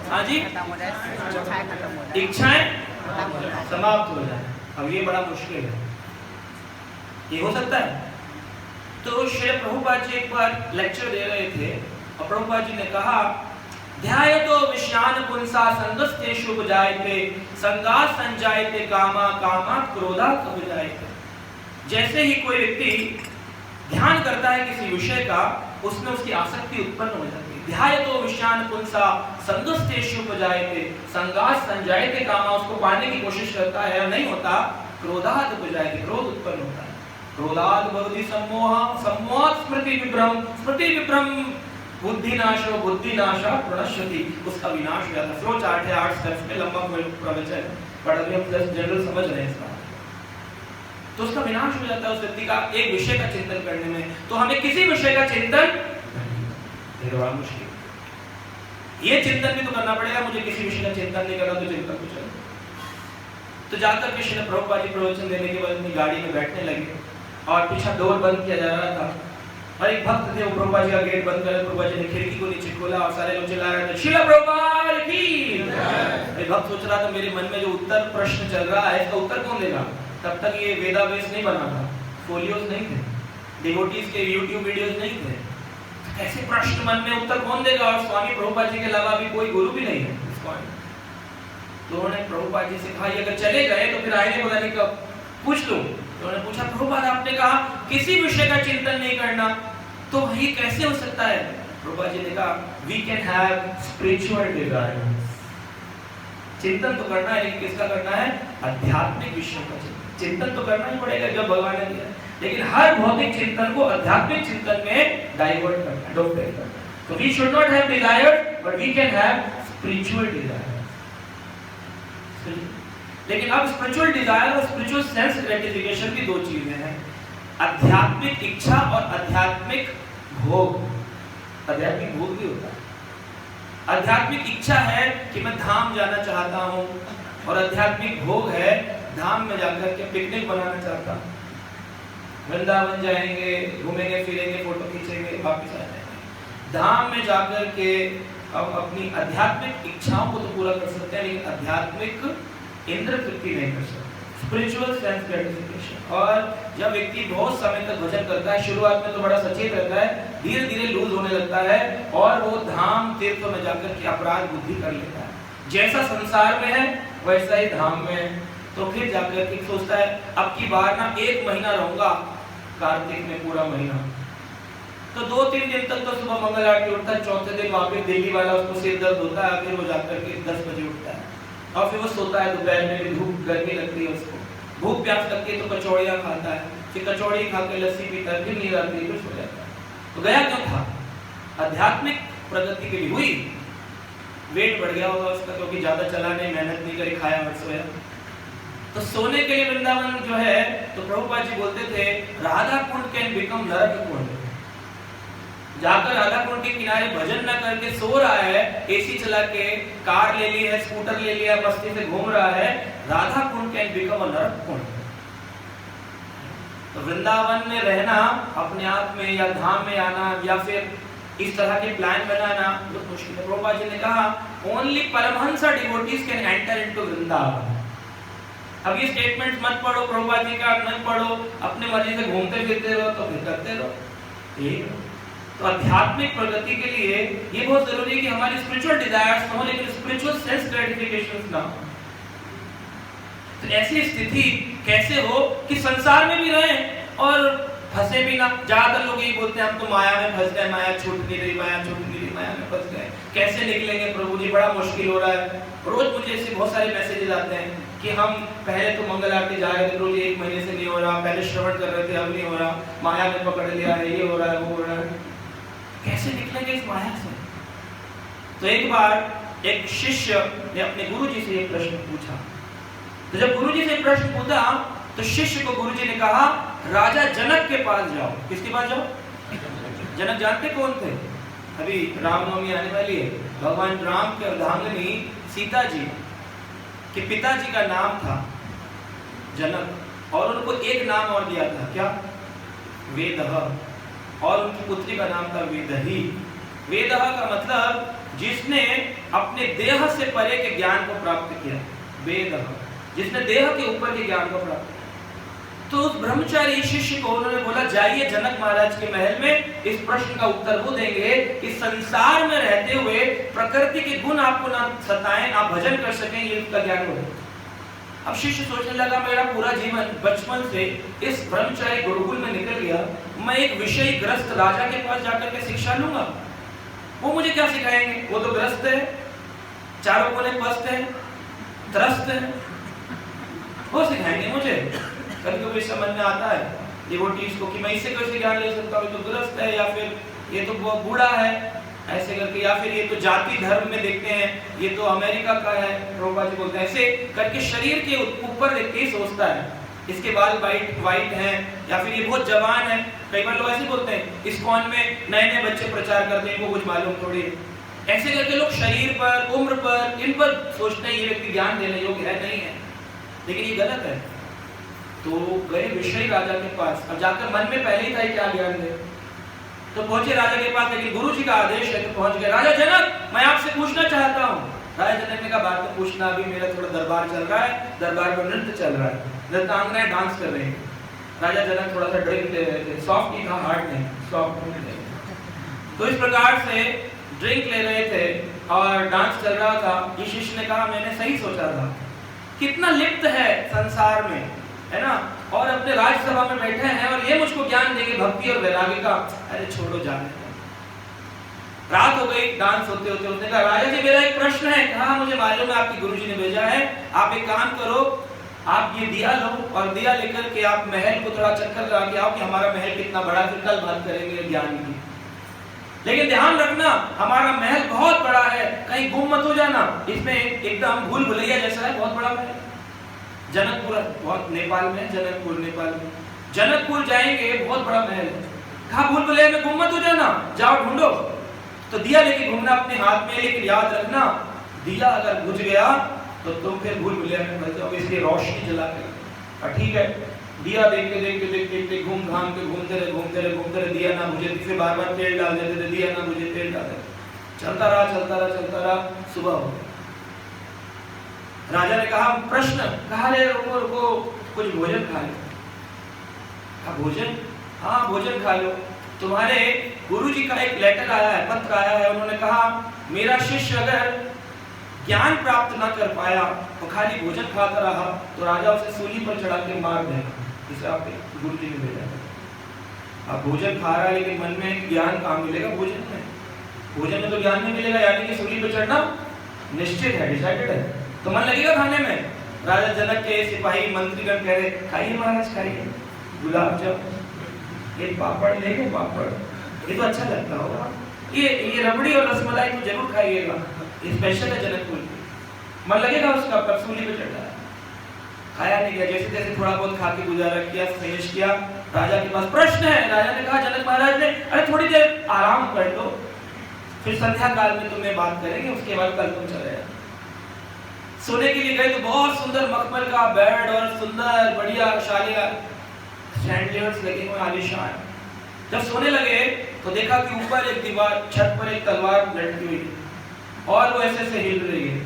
हाँ जी, इच्छाएं समाप्त हो जाए। अब ये बड़ा मुश्किल है, ये हो सकता है? तो श्री प्रभुपाद जी एक बार लेक्चर दे रहे थे और प्रभुपाद जी ने कहा, ध्यायतो विषयान पुंसा संगस्तेषु उपजायते, संगात् संजायते कामा, कामात् क्रोधात् उपजायते। जैसे ही कोई व्यक्ति ध्यान करता है किसी विषय का, उसमें उसकी आसक्ति उत्पन्न हो जाती है। ध्यायतो विषयान पुंसा संगस्तेषु उपजायते, संगात् संजायते कामा, उसको पाने की कोशिश करता है और नहीं होता, क्रोधात् उपजायते, क्रोध उत्पन्न होता है। क्रोधात् भवति सम्मोहः, सम्मोहात् स्मृति विभ्रम, स्मृति विभ्रम बुद्धिनाशो, बुद्धिनाशा प्रणश्यति, उसका विनाश हो जाता है। फ्लो चार्ट है 8 स्टेप्स में, लंबा प्रवचन पढ़ रहे हैं, प्लस जनरल समझ रहे हैं इसका, तो उसका विनाश हो जाता है उस व्यक्ति का एक विषय का चिंतन करने में। तो हमें किसी विषय का चिंतन ये बड़ा मुश्किल। ये चिंतन भी तो करना पड़ेगा, मुझे किसी विषय का चिंतन नहीं करना तो चिंतन कुछ नहीं। तो जाकर के श्रील प्रभुपाद जी प्रवचन देने के बाद अपनी गाड़ी में बैठने लगे और पीछे डोर बंद किया जा रहा था और एक भक्त थे, वो प्रभुपाद जी का गेट बंद कर, प्रभुपाद जी ने खिड़की को नीचे खोला और सारे लोग चिल्ला रहे थे श्रील प्रभुपाद की। भक्त सोच रहा था मेरे मन में जो उत्तर प्रश्न चल रहा है इसका उत्तर कौन देगा। तब तक ये वेदावेस नहीं बना था, फोलियोस नहीं थे, डिवोटीज के यूट्यूब वीडियोस नहीं थे, ऐसे प्रश्न मन में उत्तर कौन देगा। और स्वामी प्रभुपाद जी के अलावा भी कोई गुरु भी नहीं है इसको। तो उन्होंने प्रभुपाद जी से कहा अगर चले गए तो फिर आएंगे पता नहीं कब, पूछ लो। तो उन्होंने पूछा प्रभुपाद आपने कहा किसी विषय का चिंतन नहीं करना, तो ये कैसे हो सकता है। प्रभुपाद जी ने कहा we can have spiritual desires. चिंतन तो करना है, लेकिन किसका करना है, आध्यात्मिक विषयों का चिंतन तो करना ही पड़ेगा जब भगवान ने दिया, लेकिन हर भौतिक चिंतन को आध्यात्मिक चिंतन में डाइवर्ट करना, डॉक्टर करना। तो we should not have desire but we can have spiritual desire. लेकिन अब स्पिरिचुअल डिजायर और स्पिरिचुअल सेंस ग्रेटिफिकेशन की दो चीजें हैं, आध्यात्मिक इच्छा और आध्यात्मिक भोग। आध्यात्मिक भोग भी होता है। आध्यात्मिक इच्छा है कि मैं धाम जाना चाहता हूँ, और आध्यात्मिक भोग है धाम में जाकर के पिकनिक बनाना चाहता हूँ, वृंदावन जाएंगे, घूमेंगे फिरेंगे, फोटो खींचेंगे, वापस आ जाएंगे। धाम में जाकर के हम अपनी आध्यात्मिक इच्छाओं को तो पूरा कर सकते हैं, लेकिन आध्यात्मिक इंद्र तृप्ति नहीं कर सकते, स्पिरिचुअल सेंस ग्रेटिफिकेशन। और जब व्यक्ति बहुत समय तक भजन करता है, शुरुआत में तो बड़ा सचेत रहता है, धीरे धीरे लूज होने लगता है और वो धाम तीर्थों में जाकर के अपराध बुद्धि कर लेता है। जैसा संसार में है वैसा ही धाम में है। तो फिर जाकर के सोचता है अब की बार ना 1 महीना रहूंगा कार्तिक में, पूरा महीना। तो 2-3 दिन तक तो सुबह मंगल आरती उठता है, चौथे दिन वापस दिल्ली वाला उसको सिर दर्द होता है, फिर वो जाकर के 10 बजे उठता है और फिर वो सोता है। दोपहर में भी धूप गर्मी लगती है उसको, भूख प्यास लगती है तो कचौड़ियाँ खाता है, फिर कचौड़ी खा के लस्सी पीता है, फिर नींद आती है, फिर सो जाता है। तो गया क्यों था, आध्यात्मिक प्रगति के लिए हुई, वेट बढ़ गया होगा उसका क्योंकि ज्यादा चला नहीं, मेहनत नहीं करी, खाया और सोया। तो सोने के लिए वृंदावन जो है, तो प्रभुपाद जी बोलते थे राधा कुंड कैन बिकम नरक कुंड। जाकर राधा कुंड के किनारे भजन न करके सो रहा है, एसी चला के, कार ले ली है, स्कूटर ले लिया, मस्ती से घूम रहा है, Radha Kund can become a नरक कुंड। तो वृंदावन में रहना अपने आप में, या धाम में आना, या फिर इस तरह के प्लान बनाना बहुत मुश्किल है। प्रभुपाद जी ने कहा only paramahamsa devotees can enter into Vrindavan. अब ये स्टेटमेंट मत पढ़ो प्रभुपाद जी का, मत पढ़ो, अपने मर्जी से घूमते फिरते रहो तो फिर करते रहो, ठीक है। तो आध्यात्मिक प्रगति के लिए ये बहुत जरूरी है कि हमारी स्पिरिचुअल डिजायर्स हो, लेकिन स्पिरिचुअल सेंस ग्रेटिफिकेशंस ना हो। तो ऐसी स्थिति कैसे हो कि संसार में भी रहें और फंसे भी ना। ज्यादातर लोग यही बोलते हैं हम तो माया में फंस गए, माया छूट नहीं रही, माया छूट नहीं रही, माया में फंस गए, कैसे निकलेंगे प्रभु जी, बड़ा मुश्किल हो रहा है। रोज मुझे ऐसे बहुत सारे मैसेजेस आते हैं कि हम पहले तो मंगल आरती जा रहे थे, रोज 1 महीने से नहीं हो रहा, पहले श्रवण कर रहे थे, अब नहीं हो रहा, माया में पकड़ लिया है, ये हो रहा है, वो हो रहा है, कैसे निकलेंगे इस माया से। तो एक बार एक शिष्य ने अपने गुरुजी से एक प्रश्न पूछा। तो जब गुरुजी से प्रश्न पूछा तो शिष्य को गुरुजी ने कहा राजा जनक के पास जाओ। किसके पास जाओ? जनक जानते कौन थे? अभी रामनवमी आने वाली है, भगवान राम के अर्धांगिनी सीता जी के पिताजी का नाम था जनक, और उनको एक नाम और दिया था, क्या? वेदः, और उनकी पुत्री का नाम था वेदही। वेदः का मतलब जिसने अपने देह से परे के ज्ञान को प्राप्त किया, वेदः, जिसने देह के ऊपर के ज्ञान को प्राप्त किया। तो उस ब्रह्मचारी शिष्य को उन्होंने बोला जाइए जनक महाराज के महल में, इस प्रश्न का उत्तर वो देंगे कि संसार में रहते हुए प्रकृति के गुण आपको ना सताएं, आप भजन कर सकें, ये उसका ज्ञान हो। अब शिष्य सोचने लगा मेरा पूरा जीवन बचपन से इस ब्रह्मचारी गुरुकुल में निकल गया, मैं एक विषय ग्रस्त राजा के पास जाकर के शिक्षा लूंगा, वो मुझे क्या सिखाएंगे? वो तो ग्रस्त है, चारों कोने पस्त है, त्रस्त है, वो सिखाएंगे मुझे। कभी कभी समझ में आता है डिवोटीज को कि मैं इससे कैसे ज्ञान ले सकता हूँ, तो ग्रस्त है, या फिर ये तो बूढ़ा है, ऐसे करके, या फिर ये तो जाति धर्म में देखते हैं, ये तो अमेरिका का है, प्रभुपाद जी बोलते हैं, ऐसे करके शरीर के ऊपर देखते ही सोचता है इसके बाल वाइट हैं, या फिर ये बहुत जवान है। कई बार लोग ऐसे बोलते हैं, इस्कॉन में नए नए बच्चे प्रचार करते हैं, इनको कुछ मालूम थोड़ी है। ऐसे करके लोग शरीर पर, उम्र पर, इन पर सोचते हैं ये व्यक्ति ज्ञान देने योग्य है, नहीं है, लेकिन ये गलत है। तो गए विषयी राजा के पास, अब जाकर मन में पहले ही था क्या ज्ञान दे। तो पहुंचे राजा के पास, लेकिन गुरु जी का आदेश है तो पहुंच गए। राजा जनक, मैं आपसे पूछना चाहता हूँ। राजा जनक ने कहा, बात तो पूछना, अभी मेरा थोड़ा दरबार चल रहा है, दरबार पर नृत्य चल रहा है, नृत्यांगनाएं डांस कर रहे हैं। राजा जनक थोड़ा सा ड्रिंक ले रहे थे, सॉफ्ट ही था, हार्ड नहीं, सॉफ्ट नहीं। तो इस प्रकार से ड्रिंक ले रहे थे और डांस चल रहा था। ये शिष्य ने कहा, मैंने सही सोचा था, कितना लिप्त है संसार में, है ना, और अपने राज्यसभा में बैठे हैं और ये मुझको ज्ञान देंगे भक्ति और वैराग्य का। अरे छोड़ो, जाने। रात हो गई, डांस होते होते उसने कहा, राजा जी मेरा एक प्रश्न है। कहा, मुझे मालूम है आपकी गुरुजी ने भेजा है, आप एक काम करो, आप ये दिया लो और दिया लेकर के आप महल को थोड़ा चक्कर लगा के आओ कि हमारा महल कितना बड़ा, फिर कल बात करेंगे ज्ञान की। लेकिन ध्यान रखना, हमारा महल बहुत बड़ा है, कहीं गुम मत हो जाना, इसमें एकदम भूल भुलैया जैसा है, बहुत बड़ा महल। जनकपुर बहुत नेपाल में, जनकपुर नेपाल में, जनकपुर जाएंगे, बहुत बड़ा महल है। कहा, भूल भुलैया में गुम मत हो जाना, जाओ ढूंढो। तो दिया लेके घूमना अपने हाथ में, लेकिन याद रखना, दिया अगर बुझ गया तो तुम फिर भूल भुलैया में फंस जाओगे, इसलिए रोशनी जला के। ठीक है, दिया देखते देखते देखते देखते घूम घाम के घूमते रहे, दिया ना बुझे, फिर बार बार तेल डाल देते थे, दिया ना बुझे, तेल डाल देते, चलता रहा। सुबह हो, राजा ने कहा, प्रश्न। कहा, रे रुको, कुछ भोजन खा लो। कहा, भोजन? हाँ, भोजन खा लो। तुम्हारे गुरुजी का एक लेटर आया है, पत्र आया है, उन्होंने कहा, मेरा शिष्य अगर ज्ञान प्राप्त न कर पाया तो खाली भोजन खाता रहा तो राजा उसे सूली पर चढ़ा के मार देगा। इसे आपके गुरुजी ने भेजा। अब भोजन खा रहा है, लेकिन मन में ज्ञान कहाँ मिलेगा? भोजन में तो ज्ञान नहीं मिलेगा, यानी कि सूली पर चढ़ना निश्चित है, डिसाइडेड है। तो मन लगेगा खाने में। राजा जनक के सिपाही मंत्रीगण कह रहे, खाइए महाराज, खाइए, गुलाब जामुन, ये पापड़ लेंगे, पापड़, ये तो अच्छा लगता होगा, ये रबड़ी और रसमलाई तो जरूर खाइएगा, ये स्पेशल है जनकपुर। मन लगेगा उसका, पर सूली पे चढ़ा है। खाया नहीं गया, जैसे जैसे थोड़ा बहुत खा के गुजारा किया, फिनिश किया। राजा के पास प्रश्न है। राजा ने कहा, जनक महाराज ने, अरे थोड़ी देर आराम कर लो, फिर संध्या काल में तुम्हें बात करेंगे, उसके बाद कल तुम चले जाओ। सोने के लिए गए तो बहुत सुंदर मखमल का बेड और सुंदर बढ़िया शालिया सैंडलियर्स लगे हुए आलीशान। जब सोने लगे तो देखा कि ऊपर एक दीवार, छत पर एक तलवार लटकी हुई है और वो ऐसे से हिल रही है,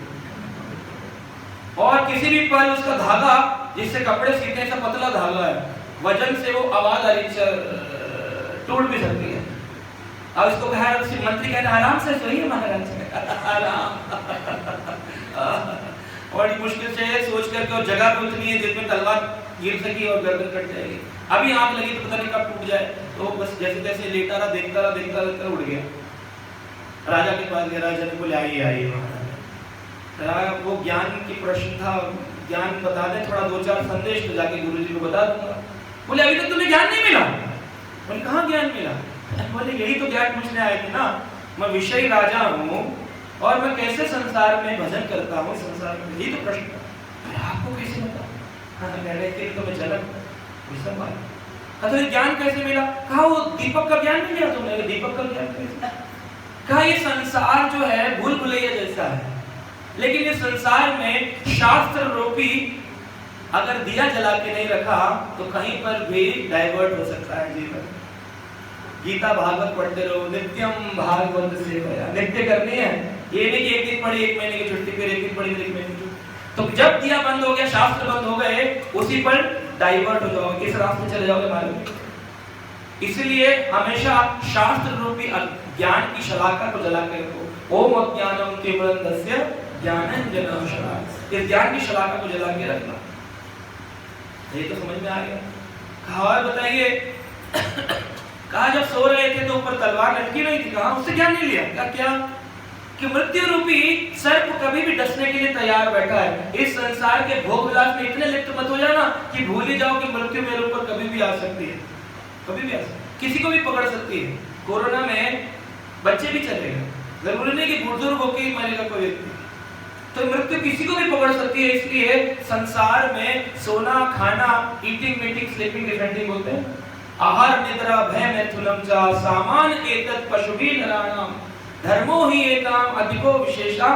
और किसी भी पल उसका धागा, जिससे कपड़े सीते हैं, सब पतला धागा है, वजन से वो आवाज आ रही, टूट भी सकती है। अब इसको कहा, मंत्री कहते आराम से सोइए महाराज, आराम। बड़ी मुश्किल से सोच करके, और जगह भी उतनी है जिसमें तलवार गिर सकी और गर्दन कट जाएगी। अभी आंख लगी तो पता नहीं कब टूट जाए, तो बस जैसे जैसे लेटा रहा, देखता रहा, उड़ गया। राजा के पास गया, राजा ने बोले, आइए महाराज, वो ज्ञान की प्रश्न था, ज्ञान बता दे, थोड़ा 2-4 संदेश तो जाके गुरुजी को बता दूंगा। बोले, अभी तक तुम्हें ज्ञान नहीं मिला? बोले, कहाँ ज्ञान मिला? बोले, यही तो ज्ञान पूछने आए थे ना, मैं विषयी राजा हूँ और मैं कैसे संसार में भजन करता हूँ, संसार में, यही तो प्रश्न था। आपको कैसे बता? तो मैं जनक तो ज्ञान कैसे मिला? कहा, वो दीपक का ज्ञान नहीं लिया तुमने? दीपक का ज्ञान कैसे? कहा, ये संसार जो है भूल भुलैया जैसा है, लेकिन इस संसार में शास्त्र रूपी अगर दिया जला के नहीं रखा तो कहीं पर भी डाइवर्ट हो सकता है जीवन। गीता भागवत पढ़ते रहो, नित्यम भागवत सेवया, नित्य करनी है। ये नहीं कि एक दिन पढ़ी, 1 महीने की छुट्टी, फिर 1 दिन पढ़ी, 1 महीने की छुट्टी। तो जब दिया बंद हो गया, शास्त्र बंद हो गए, उसी पर डाइवर्ट हो जाओगे, किस रास्ते चले जाओगे मालूम। इसलिए हमेशा शास्त्र रूपी ज्ञान की शलाका को जला के रखो। ओम अज्ञानम तिमिरन्धस्य ज्ञानांजनं शलाकया, इस ज्ञान की शलाका को जला के रखना। ये तो समझ में आ गया। कहा, और बताइए, कहा जब सो रहे थे तो ऊपर तलवार लटकी रही थी, कहा उससे ज्ञान नहीं लिया? क्या कि मृत्यु रूपी सर्प कभी भी डसने के लिए तैयार बैठा है। इस संसार के भोग विलास में इतने लिप्त मत हो जाना कि भूल ही जाओ कि मृत्यु मेरे ऊपर कभी भी आ सकती है, कभी भी आ सकती है, किसी को भी पकड़ सकती है। कोरोना में बच्चे भी चले गए, जरूरी नहीं कि बुजुर्ग होकर ही मरेगा कोई व्यक्ति, तो मृत्यु किसी को भी पकड़ सकती है, इसलिए संसार में सोना, खाना, ईटिंग, मीटिंग, स्लीपिंग, डिफेंडिंग होते हैं। आहार, निद्रा, भय, मैथुनम च सामान एतत् पशुभिः नराणाम धर्मो हि एताम अधिको विशेषा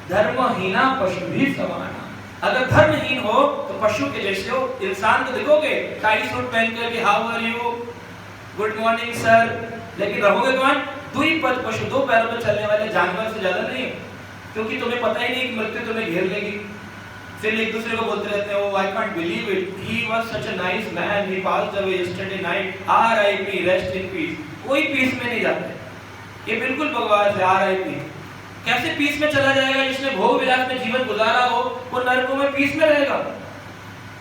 धर्महीना पशुभिः समाना। अगर धर्महीन हो तो पशु के जैसे हो। इंसान तो देखोगे टाई सूट पहन कर, how are you, good morning sir, लेकिन रहोगे कौन? द्विपद पशु, दो पैरों पर चलने वाले जानवर से ज्यादा नहीं, क्योंकि तुम्हें पता ही नहीं कि मृत्यु तुम्हें घेर लेगी। फिर एक दूसरे को बोलते रहते हैं, I can't believe it, he was such a nice man, he passed away yesterday night, RIP, rest in peace. कोई पीस में नहीं जाता, ये बिल्कुल बकवास है। आरआईपी कैसे पीस में चला जाएगा? जिसने भोग विलास में जीवन गुजारा हो वो नरकों में पीस में रहेगा,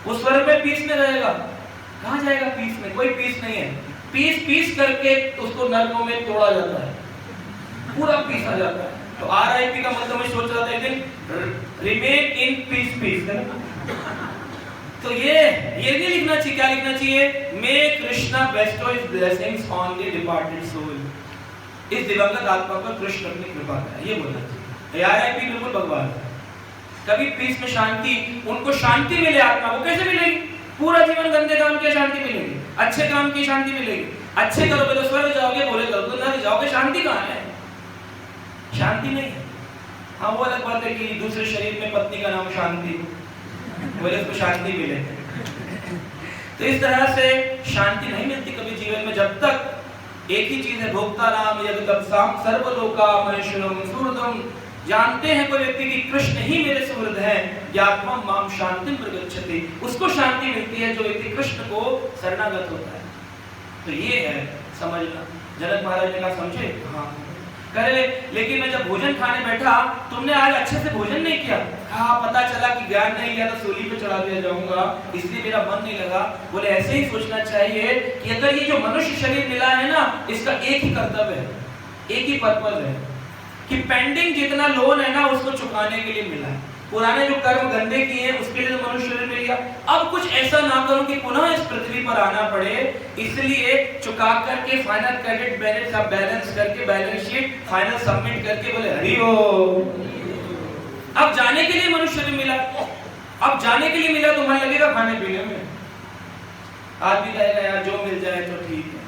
वो स्वर्ग में पीस में रहेगा। कहां जाएगा पीस में? कोई पीस नहीं है। पीस पीस करके उसको नरकों में तोड़ा जाता है, पूरा पीस आ जाता है। तो आरआईपी का मतलब मैं सोच रहा था एक दिन, रिमेन इन पीस पीस। तो ये नहीं लिखना चाहिए। क्या लिखना चाहिए? May Krishna bestow his blessings on the departed soul. इस दिवंगत आत्मा पर कृष्ण अपनी कृपा करें, ये बोलना चाहिए। आरआईपी बिल्कुल भगवान है। कभी पीस में शांति, उनको शांति मिले आत्मा को। कैसे मिलेगी? पूरा जीवन गंदे काम की शांति मिलेगी, अच्छे काम की शांति मिलेगी। अच्छे करोगे तो स्वर्ग जाओगे, बुरे करोगे तो नरक जाओगे। शांति कहाँ है? शांति नहीं है। हाँ, वो अलग बात है कि दूसरे शरीर में पत्नी का नाम शांति, बोले उसको शांति मिले। तो इस तरह से शांति नहीं मिलती कभी जीवन में, जब तक एक ही चीज है, भोक्ता नाम यदि सर्वलोका महेश्वरम सुहृदम। जानते हैं कोई व्यक्ति कि कृष्ण ही मेरे सुहृद हैं, ज्ञात्वा माम शांतिं प्रगच्छति, उसको शांति मिलती है जो व्यक्ति कृष्ण को शरणागत होता है। तो ये है समझना। जनक महाराज ने कहा समझे? हाँ। करे, लेकिन मैं जब भोजन खाने बैठा, तुमने आज अच्छे से भोजन नहीं किया। हाँ, पता चला कि ज्ञान नहीं लिया तो सूली पे चढ़ा दिया जाऊंगा, इसलिए मेरा मन नहीं लगा। बोले ऐसे ही सोचना चाहिए कि अगर ये जो मनुष्य शरीर मिला है ना, इसका एक ही कर्तव्य है, एक ही पर्पज है कि पेंडिंग जितना लोन है ना उसको चुकाने के लिए मिला है। पुराने जो कर्म गंदे किए हैं उसके लिए तो मनुष्य शरीर मिल गया। अब कुछ ऐसा ना करूं कि पुनः इस पृथ्वी पर आना पड़े, इसलिए चुका करके फाइनल क्रेडिट बैलेंस अब बैलेंस करके बैलेंस शीट फाइनल सबमिट करके बोले हरि ओम। अब जाने के लिए मनुष्य शरीर मिला, अब जाने के लिए मिला तो मन लगेगा खाने पीने में। आदमी कहेगा यार जो मिल जाए तो ठीक है,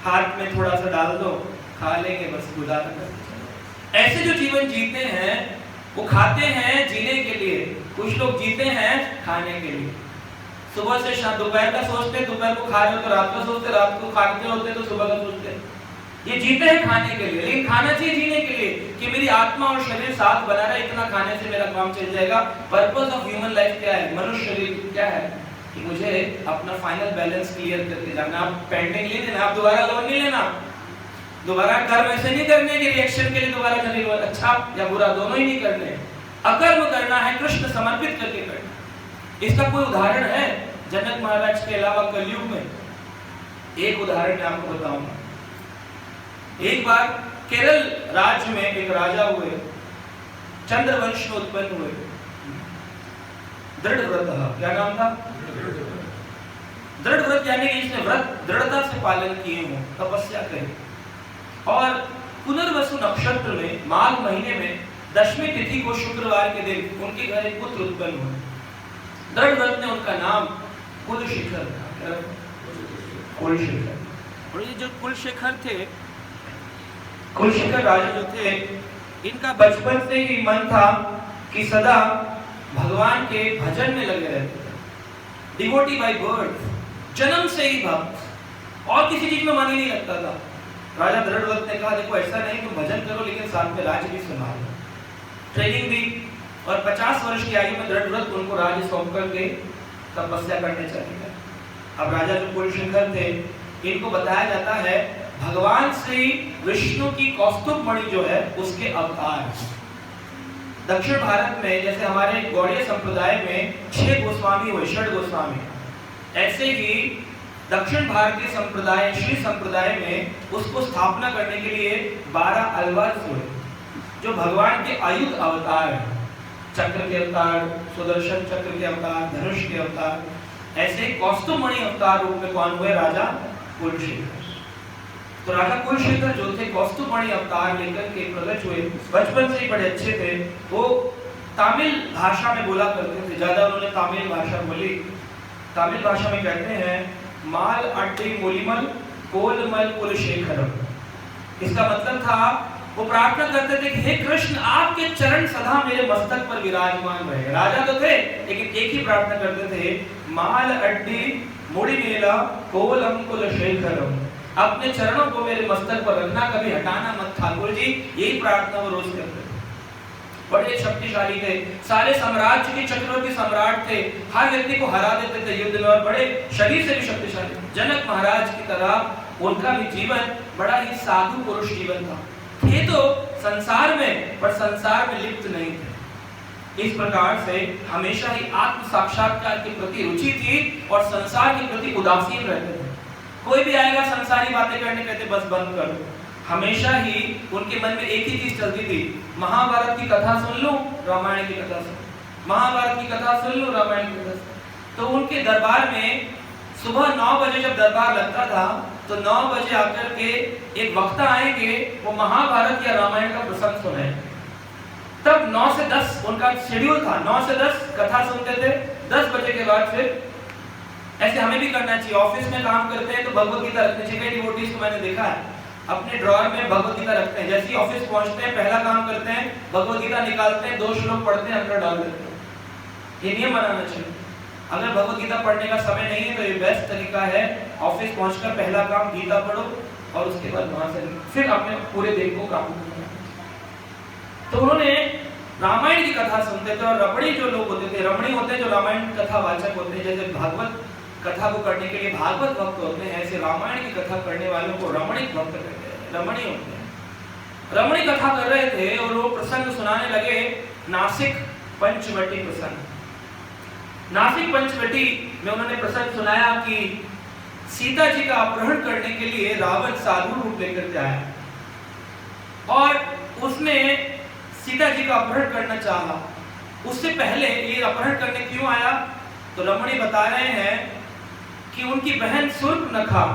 हाथ में थोड़ा सा डाल दो, खा लेंगे, बस गुजारा करते। ऐसे जो जीवन जीते हैं वो खाते हैं जीने के लिए, कुछ लोग जीते हैं खाने के लिए। सुबह से शाम, दोपहर का सोचते, दोपहर को खा रहे हो तो रात को सोचते, रात को खाते होते तो सुबह का सोचते। ये जीते हैं खाने के लिए, लेकिन खाना चाहिए जीने के लिए कि मेरी आत्मा और शरीर साथ बना रहे। इतना खाने से मेरा काम चल जाएगा। पर्पस ऑफ ह्यूमन लाइफ क्या है? मनुष्य शरीर क्या है कि मुझे अपना फाइनल बैलेंस क्लियर करके जाना। आप पेंडिंग नहीं देना, आप दोबारा लोन नहीं लेना, दोबारा कर्म ऐसे नहीं करने के रिएक्शन के लिए दोबारा करने, अच्छा या बुरा दोनों ही नहीं करने। अकर्म करना है, कृष्ण समर्पित करके करना। इसका कोई उदाहरण है जनक महाराज के अलावा कलयुग में? एक उदाहरण मैं आपको बताऊंगा। एक बार केरल राज्य में एक राजा हुए, चंद्रवंश में उत्पन्न हुए, दृढ़व्रत। क्या नाम था? दृढ़व्रत, यानी कि इसने व्रत दृढ़ता से पालन किए हों, तपस्या करी। और पुनर्वसु नक्षत्र में माघ महीने में दशमी तिथि को शुक्रवार के दिन उनके घर एक पुत्र उत्पन्न हुए। दृढ़व्रत ने उनका नाम कुलशेखर था। कुलशेखर। और ये जो कुलशेखर थे, कुलशेखर राजा जो थे, इनका बचपन से ही मन था कि सदा भगवान के भजन में लगे रहते थे। डिवोटी बाय बर्थ, जन्म से ही भक्त, और किसी चीज में मन ही नहीं लगता था। राजा दृढ़व्रत ने कहा देखो ऐसा नहीं, तुम भजन करो लेकिन साथ में राज्य भी संभालो। ट्रेनिंग दी और 50 वर्ष की आयु में दृढ़व्रत उनको राज्य सौंप करके तपस्या करने चले गए। अब राजा जो कुलशेखर थे, इनको बताया जाता है भगवान श्री विष्णु की कौस्तुभ मणि जो है उसके अवतार। दक्षिण भारत में जैसे हमारे गौड़ीय संप्रदाय में 6 गोस्वामी हुए, षड गोस्वामी, ऐसे ही दक्षिण भारतीय संप्रदाय श्री संप्रदाय में उसको स्थापना करने के लिए 12 अलवर हुए, जो भगवान के आयुध अवतार हैं। चक्र के अवतार, सुदर्शन चक्र के अवतार, धनुष के अवतार, ऐसे कौस्तुभ मणि अवतार रूप में कौन हुए? राजा कुलशेखर। तो राजा कुलशेखर जो थे कौस्तुभमणि अवतार लेकर के प्रकट हुए, बचपन से ही बड़े अच्छे थे। वो तमिल भाषा में बोला करते थे, ज्यादा उन्होंने तमिल भाषा बोली। तमिल भाषा में कहते हैं माल अट्टी मोलिमल कोलमल कुलशेखरम। इसका मतलब था वो प्रार्थना करते थे कि हे कृष्ण आपके चरण सदा मेरे मस्तक पर विराजमान रहे। राजा तो थे लेकिन एक ही प्रार्थना करते थे, माल अड्डी मुड़िमेला कोलम कुलशेखरम, अपने चरणों को मेरे मस्तक पर रखना, कभी हटाना मत ठाकुर जी। यही प्रार्थना वो रोज करते थे। बड़े शक्तिशाली थे, सारे साम्राज्य के चक्रवर्ती सम्राट थे, हर व्यक्ति को हरा देते थे युद्ध में, और बड़े शरीर से भी शक्तिशाली। जनक महाराज की तरह उनका भी जीवन बड़ा ही साधु पुरुष जीवन था। थे तो संसार में, पर संसार में लिप्त नहीं थे। इस प्रकार से हमेशा ही आत्म साक्षात्कार के प्रति रुचि थी और संसार के प्रति उदासीन रहते थे। कोई भी आएगा संसारी बातें करने, कहते बस बंद कर दो। हमेशा ही उनके मन में एक ही चीज चलती थी, महाभारत की कथा सुन लूं, रामायण की कथा सुन, महाभारत की कथा सुन लूं, रामायण की कथा सुन। तो उनके दरबार में सुबह 9 बजे जब दरबार लगता था तो 9 बजे आकर के एक वक्ता आएंगे, वो महाभारत या रामायण का प्रसंग सुनाए। तब 9 से 10 उनका शेड्यूल था, 9 से 10 कथा सुनते थे, 10 बजे के बाद फिर ऐसे हमें भी करना चाहिए। ऑफिस में काम करते हैं तो भगवत गीता रखनी चाहिए। कई डिवोटीज को मैंने देखा है अपने ड्रॉअर में भगवत गीता रखते हैं, जैसे ही ऑफिस पहुंचते हैं पहला काम करते हैं भगवत गीता निकालते हैं, 2 श्लोक पढ़ते हैं, अंदर डाल देते हैं। ये नियम बनाना चाहिए। अगर भगवत गीता पढ़ने का समय नहीं है तो ये बेस्ट तरीका है, ऑफिस पहुंचकर पहला काम गीता पढ़ो और उसके बाद वहां से फिर अपने पूरे दिन को काम करना। तो उन्होंने रामायण की कथा सुनते थे, और रमणी जो लोग होते थे, रमणी होते हैं जो रामायण कथा वाचक होते हैं, जैसे भागवत कथा को करने के लिए भागवत भक्त होते हैं, ऐसे रामायण की कथा करने वालों को रमणीक भक्त कहते हैं, रमणी होते हैं। रमणी कथा कर रहे थे और वो प्रसंग सुनाने लगे नासिक पंचवटी प्रसंग। नासिक पंचवटी में उन्होंने प्रसंग सुनाया कि सीता जी का अपहरण करने के लिए रावण साधु रूप लेकर के आया और उसने सीता जी का अपहरण करना चाहा। उससे पहले ये अपहरण करने क्यों आया, तो रमणी बता रहे हैं कि उनकी बहन सूर्पनखा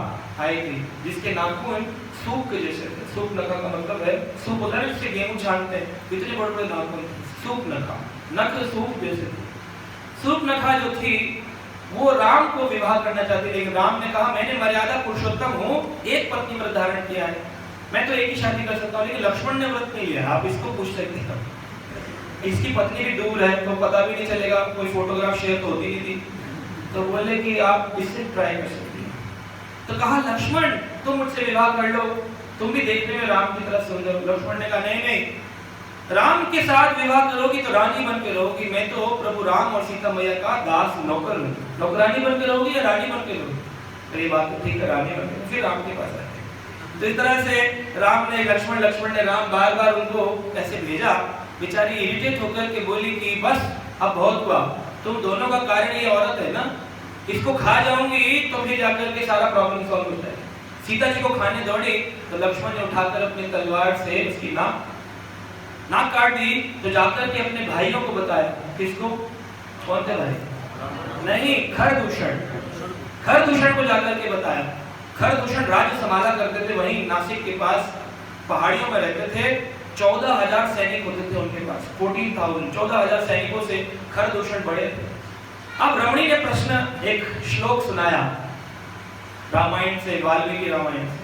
आई थी, जिसके नाखून सूप के जैसे थे। सूर्पनखा का मतलब है, सूप होता है जिससे गेहूं छानते हैं, इतने बड़े बड़े नाखून थे। सूर्पनखा, नख सूप जैसे थे। सूर्पनखा जो थी वो राम को विवाह करना चाहती, लेकिन राम ने कहा मैंने मर्यादा पुरुषोत्तम हूँ, एक पत्नी व्रत धारण किया है, मैं तो एक ही शादी कर सकता हूँ। लेकिन लक्ष्मण ने व्रत नहीं लिया, आप इसको पूछ सकते हैं। इसकी पत्नी भी दूर है तो पता भी नहीं चलेगा, कोई फोटोग्राफ शेयर तो होती नहीं थी। तो बोले कि आप इससे ट्राई कर सकती हैं। तो कहा लक्ष्मण तुम मुझसे विवाह कर लो, तुम भी देखने में राम की तरह सुंदर हो। लक्ष्मण ने कहा नहीं नहीं, राम के साथ विवाह करोगी तो रानी बन के रहोगी, मैं तो प्रभु राम और सीता मैया का दास नौकर हूँ। नौकरानी बन के रहोगी या रानी बन के रहोगी? तो ये बात तो ठीक है, रानी बन के। फिर राम के पास आए। तो इस तरह से राम ने लक्ष्मण ने राम बार बार उनको ऐसे भेजा। बेचारी इरिटेट होकर के बोली कि बस अब बहुत हुआ, तुम दोनों का कारण ये औरत है ना, इसको खा जाऊंगी तो फिर जाकर के सारा प्रॉब्लम सॉल्व हो जाएगा। सीता जी को खाने दौड़ी तो लक्ष्मण ने उठाकर अपनी तलवार से उसकी नाक काट दी। तो जाकर के अपने भाइयों को बताया। किसको? कौन थे भाई? नहीं, खरदूषण को जाकर के बताया। खरदूषण राज्य संभाला करते थे, वहीं नासिक के पास पहाड़ियों में रहते थे। 14,000 सैनिक होते थे उनके पास, 14,000 14,000 सैनिकों से खरदूषण बड़े थे। अब रमणी ने प्रश्न एक श्लोक सुनाया रामायण से, वाल्मीकि रामायण से।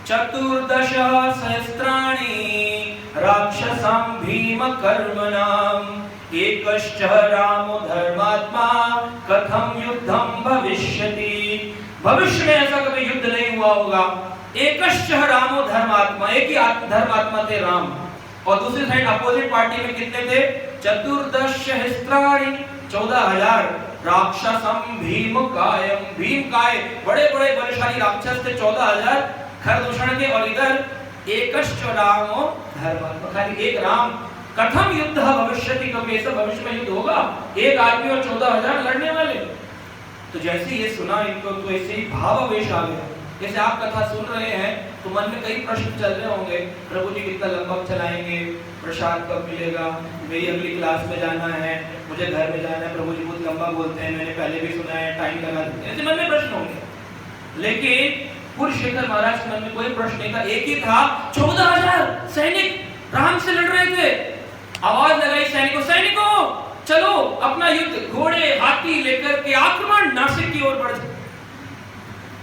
14 सहस्राणि राक्षसं भीम कर्मणाम एकश्च रामो धर्मात्मा कथम युद्धम भविष्यति। भविष्य में ऐसा कभी युद्ध नहीं हुआ होगा। एकश्च रामो धर्मात्मा, एक ही धर्मात्मा थे राम, और दूसरी साइड अपोजिट पार्टी में कितने थे? 14 सहस्राणि 14,000 राक्षसम भीमकायम, भीमकाय बड़े बड़े बलशाली राक्षस थे 14,000 खरदूषण के, और इधर एकश्च रामो धर्मात्मा, खाली एक राम। कथम युद्ध भविष्यति, कभी ऐसा भविष्य में युद्ध होगा? एक आदमी और 14,000 लड़ने वाले। तो जैसे ये सुना इनको तो ऐसे ही भावावेश आ गया। जैसे आप कथा सुन रहे हैं तो मन में कई प्रश्न चल रहे होंगे, प्रभु जी कितना लंबा चलाएंगे, प्रसाद कब मिलेगा, मेरी अगली क्लास में जाना है, मुझे घर में जाना है, प्रभु जी बहुत लंबा बोलते हैं, मैंने पहले भी सुना है, टाइम लगा देते हैं, ऐसे मन में प्रश्न होंगे। लेकिन कुलशेखर महाराज के मन में कोई प्रश्न नहीं था, एक ही था, 14,000 सैनिक राम से लड़ रहे थे। आवाज लगाई सैनिकों, सैनिकों चलो अपना युद्ध घोड़े हाथी लेकर के आक्रमण नासिक की ओर बढ़।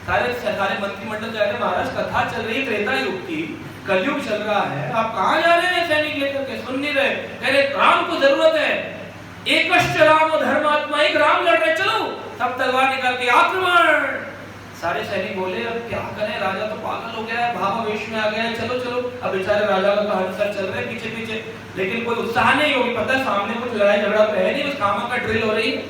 सारे मंत्रिमंडल जा रहे, महाराज कथा चल रही त्रेता युग की, कलयुग चल रहा है, आप कहां जा रहे हैं सैनिक लेकर के? सुन नहीं रहे, कह रहे राम को जरूरत है, एकश्च रामो धर्मात्मा, एक राम लड़ रहे, चलो सब तलवार निकाल के आक्रमण। सारे सैनिक बोले अब क्या करें, राजा तो पागल हो गया है, भावावेश में आ गया है, चलो चलो। अब बेचारे राजा का अनुसार चल रहे पीछे पीछे, लेकिन कोई उत्साह नहीं होगी, पता है सामने कुछ लड़ाई झगड़ा तो है नहीं, बस खामा का ड्रिल हो रही है।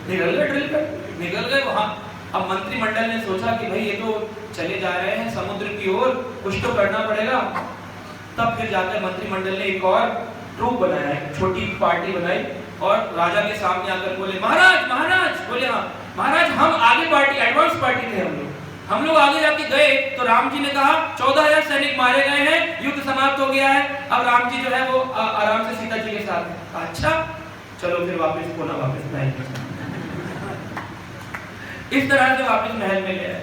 निकल गए ड्रिल कर, निकल गए वहां। अब मंत्रिमंडल ने सोचा कि भाई ये तो चले जा रहे हैं समुद्र की ओर, कुछ तो करना पड़ेगा। तब फिर जाकर मंत्रिमंडल ने एक और ट्रूप बनाया, छोटी पार्टी बनाई और राजा के सामने आकर बोले, महाराज महाराज, बोले हाँ महाराज, हम आगे पार्टी, एडवांस पार्टी थे हम लोग आगे जाके गए तो राम जी ने कहा 14,000 सैनिक मारे गए हैं, युद्ध समाप्त हो गया है, अब राम जी जो है वो आराम से सीता जी के साथ है। अच्छा चलो फिर वापस कोना, वापस महल में। इस तरह से वापस महल में गए।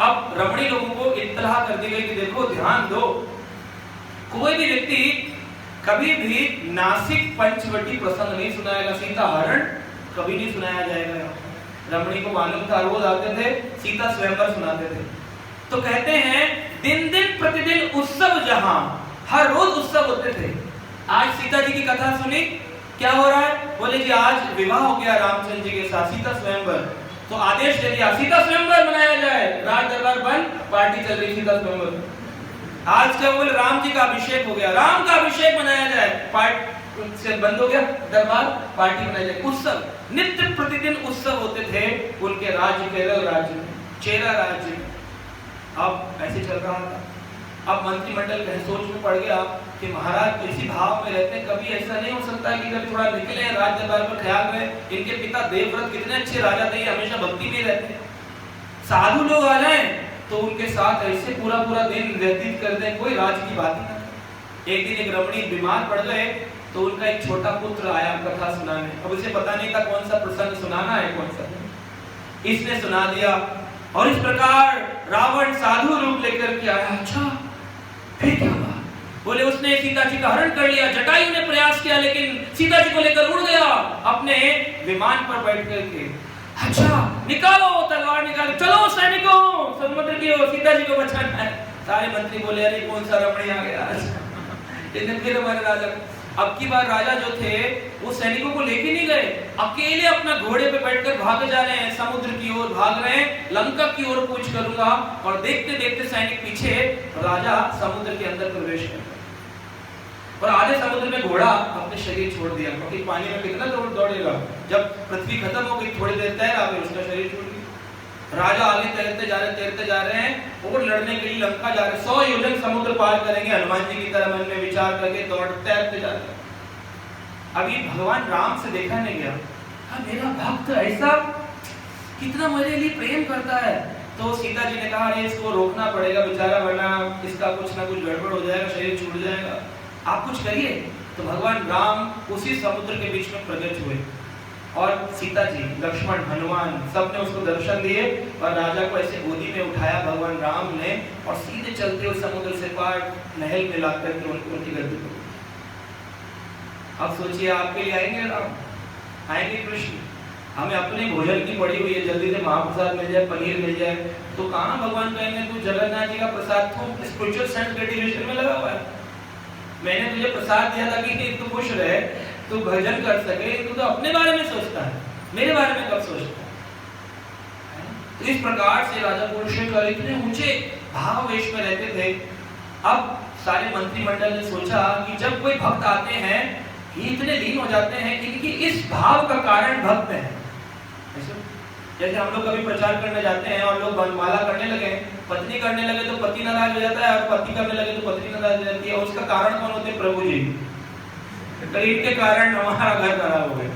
अब रमणी लोगों को इत्तला कर दी गई कि देखो ध्यान दो, कोई भी व्यक्ति कभी भी नासिक पंचवटी प्रसंग नहीं सुनाएगा, सीता हरण कभी नहीं सुनाया जाएगा। रमणी को मालूम था, रोज आते थे सीता स्वयंवर सुनाते थे। तो कहते हैं दिन दिन प्रतिदिन उत्सव, जहां हर रोज उत्सव होते थे। आज सीता जी की कथा सुनी, क्या हो रहा है? बोले जी आज विवाह हो गया रामचंद्र जी के साथ, सीता स्वयंवर। तो आदेश दे दिया सीता स्वयंवर मनाया जाए, राज दरबार बंद, पार्टी चल रही सीता स्वयंवर। आज क्या बोले राम जी का अभिषेक हो गया, राम का अभिषेक मनाया जाए, पार्टी से बंद हो गया दरबार, पार्टी मनाई जाए। उत्सव, नित्य प्रतिदिन उत्सव होते थे उनके राज्य, केरल राज्य में, चेरा राज्य में। अब ऐसे चल रहा था। अब मंत्रिमंडल कहीं सोच में पड़ गया कि महाराज इसी भाव में रहते हैं, कभी ऐसा नहीं हो सकता कि कभी थोड़ा निकले राज दरबार पर, ख्याल में इनके पिता देवव्रत कितने अच्छे राजा थे, हमेशा भक्ति में रहते, साधु लोग आ जाए तो उनके साथ ऐसे पूरा पूरा दिन व्यतीत कर दें, कोई राज की बात ही ना। एक दिन एक रमणी बीमार पड़ गए तो उनका एक छोटा पुत्र आया कथा सुनाने। अब उसे पता नहीं था कौन सा प्रसंग सुनाना है, कौन सा। इसने सुना दिया और इस प्रकार रावण साधु रूप लेकर के आया। अच्छा फिर क्या हुआ? बोले उसने सीता जी का हरण कर लिया, जटायु ने प्रयास किया लेकिन सीता जी को लेकर उड़ गया अपने विमान पर बैठ करके। अच्छा निकालो तलवार, निकालो, चलो सैनिकों समुद्र की ओर, सीता जी को बचाना है। सारे मंत्री बोले अरे कौन सा रमणी आ गया आज। फिर हमारे राजा, अब की बार राजा जो थे वो सैनिकों को लेके नहीं गए, अकेले अपना घोड़े पे बैठकर भागे जा रहे हैं, समुद्र की ओर भाग रहे हैं, लंका की ओर कूच करूंगा। और देखते देखते सैनिक पीछे, राजा समुद्र के अंदर प्रवेश कर गए और आधे समुद्र में घोड़ा अपने शरीर छोड़ दिया, क्योंकि पानी में कितना दौड़ेगा, जब पृथ्वी खत्म हो गई थोड़ी देर तैरा फिर उसका शरीर छूट गया। राजा आगे तैरते जा रहे हैं और लड़ने के लिए लंका जा रहे हैं, 100 योजन समुद्र पार करेंगे हनुमान जी की तरह मन में विचार करके तैरते जा रहे हैं। अभी भगवान राम से देखा नहीं गया, हाँ मेरा भक्त ऐसा कितना मेरे लिए प्रेम करता है। तो सीता जी ने कहा अरे इसको रोकना पड़ेगा बेचारा, वरना इसका कुछ ना कुछ गड़बड़ हो जाएगा, शरीर छूट जाएगा, आप कुछ करिए। तो भगवान राम उसी समुद्र के बीच में प्रकट हुए और सीता जी, लक्ष्मण, हनुमान सबने उसको दर्शन दिए और राजा को ऐसे गोदी में उठाया भगवान राम ने और सीधे चलते हुए समुद्र से पार महल में लाकर के उनकी गद्दी पर। अब सोचिए आपके लिए आएंगे राम, आएंगे कृष्ण, हमें अपने भोजन की पड़ी हुई है, जल्दी से महाप्रसाद मिल जाए, पनीर मिल जाए, तो कहाँ भगवान कहेंगे तू जगन्नाथ जी का प्रसाद तू स्पिरिचुअल सेंट ग्रेटिफिकेशन में लगा हुआ है, मैंने तुझे प्रसाद दिया था कि तू खुश रहे, तू भजन कर सके, तू तो अपने बारे में सोचता है, मेरे बारे में कब सोचता है? तो इस प्रकार से राजा कुलशेखर इतने ऊंचे भावावेश में रहते थे। अब सारे मंत्रिमंडल ने सोचा कि जब कोई भक्त आते हैं ये इतने लीन हो जाते हैं कि इस भाव का कारण भक्त है। जैसे हम लोग कभी प्रचार करने जाते हैं और लोग वनमाला करने लगे, पत्नी करने लगे तो पति नाराज हो जाता है और पति करने लगे तो पत्नी नाराज हो जाती है, और उसका कारण कौन होते हैं? प्रभु जी। तो इनके कारण हमारा घर खराब हो गया।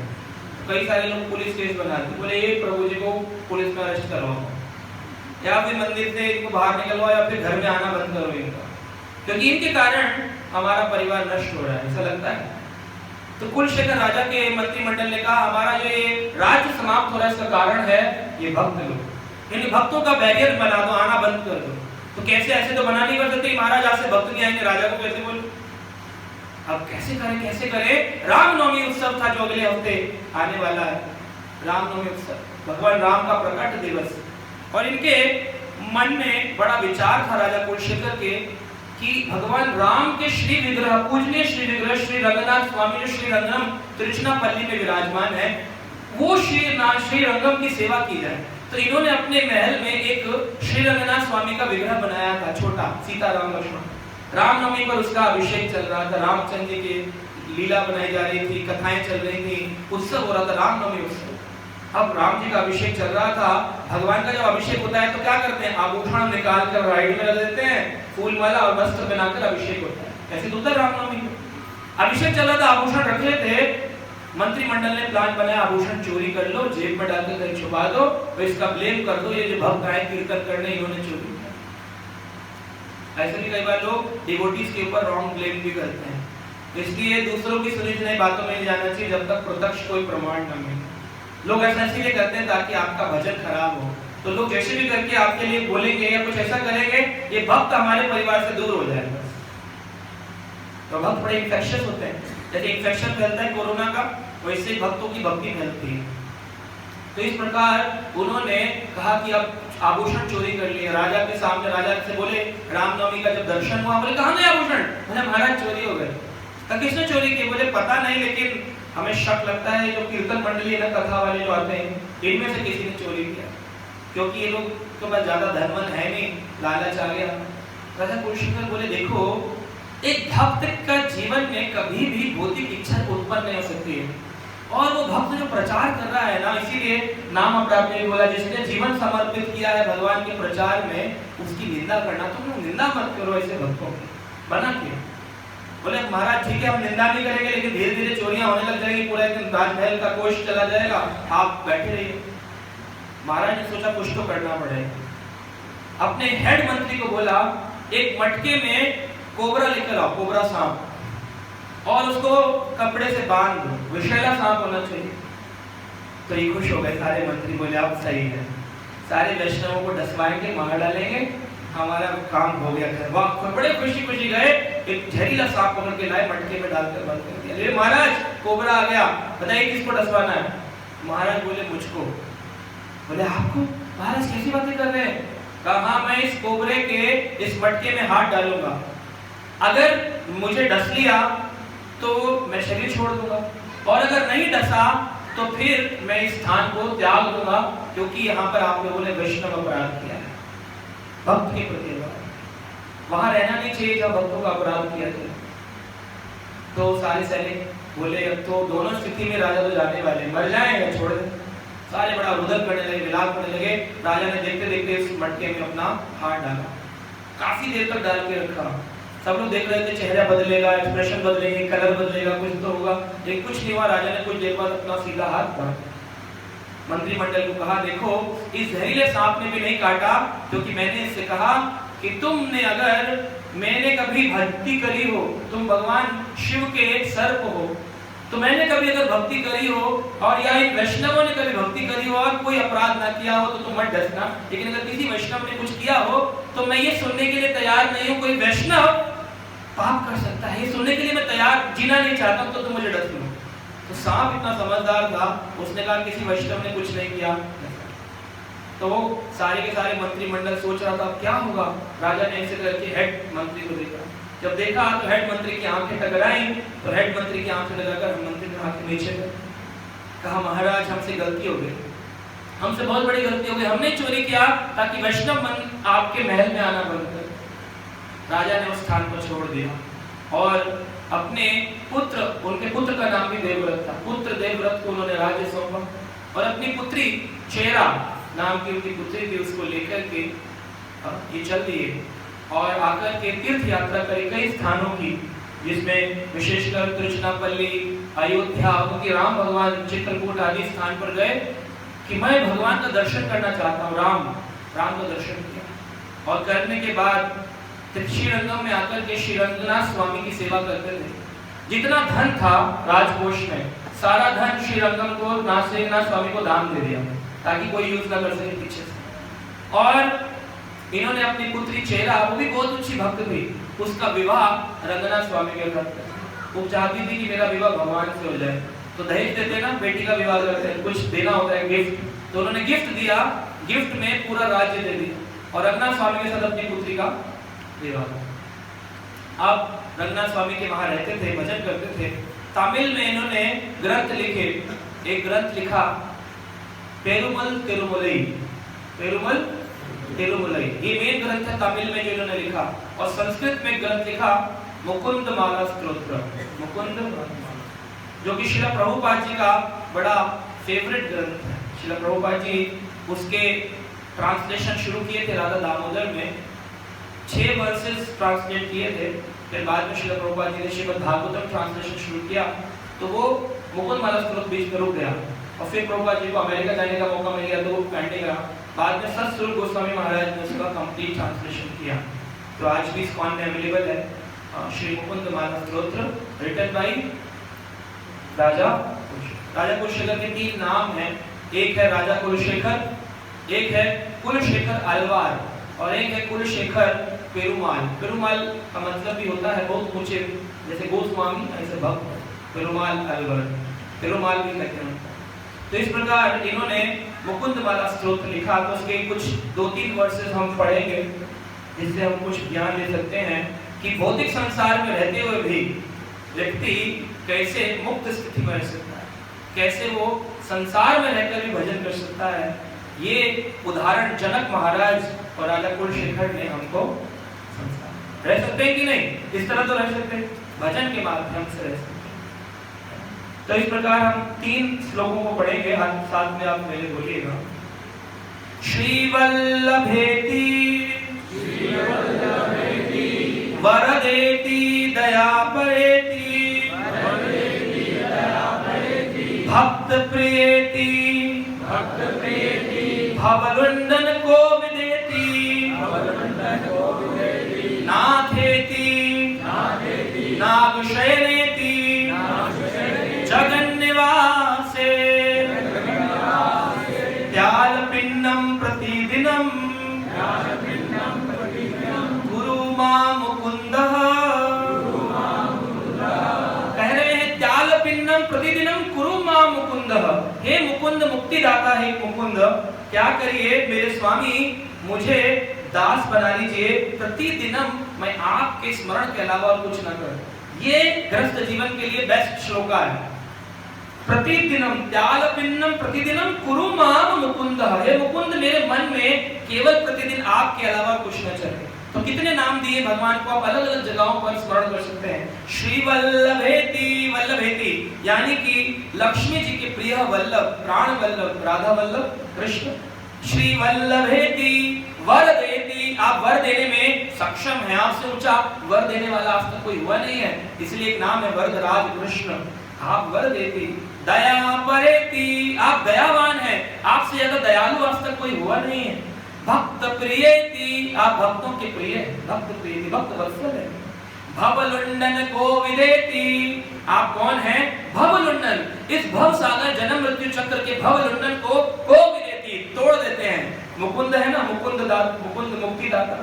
कई सारे लोग पुलिस केस बनाते, बोले ये प्रभु जी को पुलिस में अरेस्ट करवाओ, या फिर मंदिर से इनको बाहर निकलवाओ, या फिर घर में आना बंद करो इनका, क्योंकि इनके कारण हमारा परिवार नष्ट हो रहा है, ऐसा लगता है। तो कुलशेखर राजा के मंत्रिमंडल ने कहा हमारा जो ये राज्य समाप्त हो रहा है इसका कारण है ये भक्त लोग, यानी भक्तों का बैरियर बना दो, आना बंद कर दो। तो कैसे, ऐसे तो मना नहीं कर सकते महाराज आज से भक्त नहीं आएंगे, राजा को कैसे बोलो? अब कैसे करें, कैसे करें? रामनवमी उत्सव था जो अगले हफ्ते आने वाला है, रामनवमी उत्सव, भगवान राम का प्रकट दिवस। और इनके मन में बड़ा विचार था राजा कुलशेखर के कि भगवान राम के श्री विग्रह, पूजनीय श्री विग्रह श्री रंगनाथ स्वामी जो श्री रंगम तिरुचनापल्ली में विराजमान है, वो श्री रंगम की सेवा की जाए। तो इन्होंने अपने महल में एक श्री रंगनाथ स्वामी का विग्रह बनाया था, छोटा, सीताराम लक्ष्मण। रामनवमी पर उसका अभिषेक चल रहा था, रामचंद्र जी की लीला बनाई जा रही थी, कथाएं चल रही थी, उत्सव हो रहा था, रामनवमी उत्सव। अब राम जी का अभिषेक चल रहा था। भगवान का जब अभिषेक होता है तो क्या करते हैं? आभूषण निकाल कर राइड में रख देते हैं, फूल माला और वस्त्र बनाकर अभिषेक होता है। ऐसे तो होता है रामनवमी में। अभिषेक चल रहा था, आभूषण रख लेते, मंत्रिमंडल ने प्लान बनाया, आभूषण चोरी कर लो, जेब में डालकर कहीं छुपा दो और इसका ब्लेम कर दो ये जो भक्त आए कीर्तन करने इन्होंने चोरी किया। ऐसे भी कई बार लोग डिवोटीज के ऊपर रॉन्ग ब्लेम भी करते हैं। इसलिए दूसरों की सुनी सुनाई बातों में नहीं जाना चाहिए जब तक प्रत्यक्ष कोई प्रमाण न मिले। लोग ऐसा इसलिए करते हैं ताकि आपका भजन खराब हो, तो लोग जैसे भी करके आपके लिए बोलेंगे या कुछ ऐसा करेंगे, ये भक्त हमारे परिवार से दूर हो जाएगा। तो भक्त बड़े इन्फेक्शियस होते हैं, जैसे इन्फेक्शन फैलता है कोरोना का, वैसे भक्तों की भक्ति फैलती है। तो इस प्रकार उन्होंने कहा कि अब आभूषण चोरी कर लिए। राजा के सामने राजा से बोले, रामनवमी का जब दर्शन हुआ, बोले कहाँ गए आभूषण? बोले महाराज चोरी हो गए। तो किसने चोरी किए? बोले पता नहीं, लेकिन हमें शक लगता है जो कीर्तन मंडली ना, कथा वाले जो आते हैं, इनमें से किसी ने चोरी किया, क्योंकि ये लोग तो बस ज्यादा धनवान है नहीं, लालच आ गया। राजा कुलशेखर बोले देखो, एक भक्त का जीवन में कभी भी भौतिक इच्छा उत्पन्न नहीं हो सकती है। और वो भक्त जो प्रचार कर रहा है ना, इसीलिए नाम अपराध में भी बोला, जिसने जीवन समर्पित किया है भगवान के प्रचार में, उसकी निंदा करना, तुम निंदा मत करो ऐसे भक्तों की। बना क्यों? बोले महाराज ठीक है हम निंदा नहीं करेंगे, लेकिन धीरे धीरे चोरियां होने लग जाएगी, पूरा एकदम राजमहल का कोष चला जाएगा, आप बैठे रहिए। महाराज ने सोचा कुछ तो करना पड़ेगा। अपने हेड मंत्री को बोला, एक मटके में कोबरा लेकर आओ, कोबरा सांप, और उसको कपड़े से बांध दो, विषैला सांप होना चाहिए। तो ये खुश हो गए सारे मंत्री, बोले अब सही है, सारे वैष्णवों को डसवाएंगे, मार डालेंगे, हमारा काम हो गया। वाह, बड़े खुशी खुशी गए, एक जहरीला सांप पकड़ के लाए, मटके में डालकर बंद कर दिया। अरे महाराज कोबरा आ गया, बताइए किसको डसवाना है? महाराज बोले मुझको। बोले आपको? महाराज कैसी बातें कर रहे हैं? कहा मैं इस कोबरे के इस मटके में हाथ डालूंगा, अगर मुझे डस लिया तो मैं शरीर छोड़ दूंगा, और अगर नहीं डसा तो फिर मैं इस स्थान को त्याग दूंगा, क्योंकि यहाँ पर आप लोगों ने वैष्णव अपराध किया है, भक्त के प्रति अपराध। वहां रहना नहीं चाहिए जहाँ भक्तों का अपराध किया जाए। तो सारे सैनिक बोले अब तो दोनों स्थिति में राजा तो जाने वाले, मर जाए या छोड़ दे। सारे बड़ा रुदन करने लगे, विलाप करने लगे। राजा ने देखते देखते इस मटके में अपना हाथ डाला, काफी देर तक डाल के रखा। सब लोग देख रहे थे चेहरा बदलेगा, एक्सप्रेशन बदलेंगे, कलर बदलेगा, कुछ तो होगा, लेकिन कुछ नहीं हुआ। राजा ने कुछ देर बाद अपना सीधा हाथ बढ़ा, मंत्रिमंडल को कहा देखो इस जहरीले सांप ने भी नहीं काटा, क्योंकि मैंने इससे कहा कि तुमने अगर मैंने कभी भक्ति करी हो, तुम भगवान शिव के एक सर्प हो, तो मैंने कभी अगर भक्ति करी हो और या इन वैष्णवों ने कभी भक्ति करी हो और कोई अपराध ना किया हो तो तुम मत डसना, लेकिन अगर किसी वैष्णव ने कुछ किया हो तो मैं ये सुनने के लिए तैयार नहीं हूँ। कोई वैष्णव पाप कर सकता है, ये सुनने के लिए मैं तैयार, जीना नहीं चाहता हूँ, तो तुम मुझे डस लो। तो सांप इतना समझदार था, उसने कहा किसी वैष्णव ने कुछ नहीं किया। तो सारे के सारे मंत्रिमंडल सोच रहा था क्या होगा। राजा ने ऐसे करके हेड मंत्री को देखा, जब देखा तो हेड मंत्री की आंखें टकराई, तो हेड मंत्री की आंखें लगाकर मंत्री ने हाथ नीचे कर कहा महाराज हमसे गलती हो गई, हमसे बहुत बड़ी गलती हो गई, हमने चोरी किया ताकि वैष्णव मन आपके महल में आना बंद कर। राजा ने उस स्थान को छोड़ दिया और अपने पुत्र, उनके पुत्र का नाम भी देवव्रत था, पुत्र देवव्रत को उन्होंने राज्य सौंपा और अपनी पुत्री चेरा नाम की उनकी पुत्री थी, उसको लेकर के ये चल दिए और आकर के तीर्थ यात्रा करी कई स्थानों की, जिसमें विशेषकर तिरुचनापल्ली, अयोध्या, क्योंकि राम भगवान चित्रकूट आदि स्थान पर गए कि मैं भगवान का दर्शन करना चाहता हूँ। राम का दर्शन किया और करने के बाद श्रीरंगम में आकर के श्रीरंगनाथ स्वामी की सेवा करते थे। जितना धन था राजकोष में, सारा धन श्रीरंगम को श्रीरंगनाथ स्वामी को दान दे दिया ताकि कोई यूज ना कर सके पीछे से। और इन्होंने अपनी पुत्री चेहरा, वो भी बहुत अच्छी भक्त थी, उसका विवाह रंगनाथ स्वामी के साथ, वो चाहती थी कि मेरा विवाह भगवान से हो जाए, तो दहेज देते ना, बेटी का विवाह करते हैं, कुछ देना होता है गिफ्ट, तो उन्होंने गिफ्ट दिया, गिफ्ट में पूरा राज्य दे दिया और रंगनाथ स्वामी के साथ अपनी पुत्री का विवाह। अब रंगनाथ स्वामी के वहां रहते थे, भजन करते थे। तमिल में इन्होंने ग्रंथ लिखे, एक ग्रंथ लिखा पेरुमल तिरुमलई, पेरुमल तिरुमलई, ये मेन ग्रंथ है तमिल में जो इन्होंने लिखा, और संस्कृत में ग्रंथ लिखा मुकुंद माला स्तोत्र, मुकुंद माला, जो कि श्रील प्रभुपाद जी का बड़ा फेवरेट ग्रंथ है। श्रील प्रभुपाद जी उसके ट्रांसलेशन शुरू किए थे राधा दामोदर में, 6 वर्सेस ट्रांसलेट किए थे, फिर बाद में श्रील प्रभुपाद जी ने श्रीमद् भागवतम ट्रांसलेशन शुरू किया, तो वो मुकुंद माला स्तोत्र बीच में रुक गया, और फिर प्रभुपाद जी को अमेरिका जाने का मौका मिल गया तो वो पेंडिंग रहा। बाद में सतस्वरूप गोस्वामी महाराज ने उसका कंप्लीट ट्रांसलेशन किया, तो आज भी इस्कॉन में अवेलेबल है श्री मुकुंद माला स्तोत्र, रिटन बाय राजा कुलशेखर। के 3 नाम हैं, एक है राजा कुलशेखर, एक है कुलशेखर अलवार, और एक है कुलशेखर पेरुमाल। पेरुमाल का मतलब भी होता है बहुत ऊंचे, जैसे गोस्वामी ऐसे भक्त, पेरुमाल अलवर, पेरुमाल भी कहते हैं। तो इस प्रकार इन्होंने मुकुंद माला स्तोत्र लिखा, तो उसके कुछ 2-3 वर्सेस हम पढ़ेंगे, जिससे हम कुछ ज्ञान ले सकते हैं कि भौतिक संसार में रहते हुए भी व्यक्ति कैसे मुक्त स्थिति में रह सकता है, कैसे वो संसार में रहकर भी भजन कर सकता है। ये उदाहरण जनक महाराज और राजा कुलशेखर ने हमको संसार रह सकते हैं कि नहीं, इस तरह तो रह सकते हैं, भजन के माध्यम से रह सकते हैं। तो इस प्रकार हम 3 श्लोकों को पढ़ेंगे, साथ में आप मेरे बोलिएगा। श्री वल्लभेति वरदेति दयापरेति भक्त प्रियेति भवलुंडन को विदेति नाथेति नागशयनेति जगन्निवासे त्यालपिन्नम प्रतिदिनम गुरु मां मुकुंदः, कह रहे हैं त्यालपिन्नम प्रतिदिनम गुरु मां मुकुंदः, हे मुकुंद मुक्तिदाता है मुकुंद, क्या करिए मेरे स्वामी, मुझे दास बना लीजिए, प्रतिदिनम मैं आपके स्मरण के अलावा और कुछ न करूं। ये गृहस्थ जीवन के लिए बेस्ट श्लोक है। प्रतिदिनम त्यालपिन्नम प्रतिदिनम कुरु माम मुकुंदः, हे मुकुंद मेरे मन में केवल प्रतिदिन आपके अलावा कुछ न चले। तो कितने नाम दिए भगवान को, आप अलग अलग जगहों पर स्मरण कर सकते हैं। श्री वल्लभेति, वल्लभेति यानी कि लक्ष्मी जी के प्रिय वल्लभ, प्राण वल्लभ, राधा वल्लभ कृष्ण। श्री वल्लभेति वर देती, आप वर देने में सक्षम हैं, आपसे ऊंचा वर देने वाला आज तक कोई हुआ नहीं है, इसलिए एक नाम है वरदराज कृष्ण। आप वर देती, दया परेती, आप दयावान हैं, आपसे ज्यादा दयालु आज तक कोई हुआ नहीं है। भक्त प्रियेति, आप भक्तों के प्रिय, भक्त प्रियेति भक्त वत्सल है। भवलुंडन को विदेति, आप कौन हैं? भवलुंडन, इस भव सागर जन्म मृत्यु चक्र के भवलुंडन को विदेति, तोड़ देते हैं। मुकुंद है ना, मुकुंद मुक्ति दाता।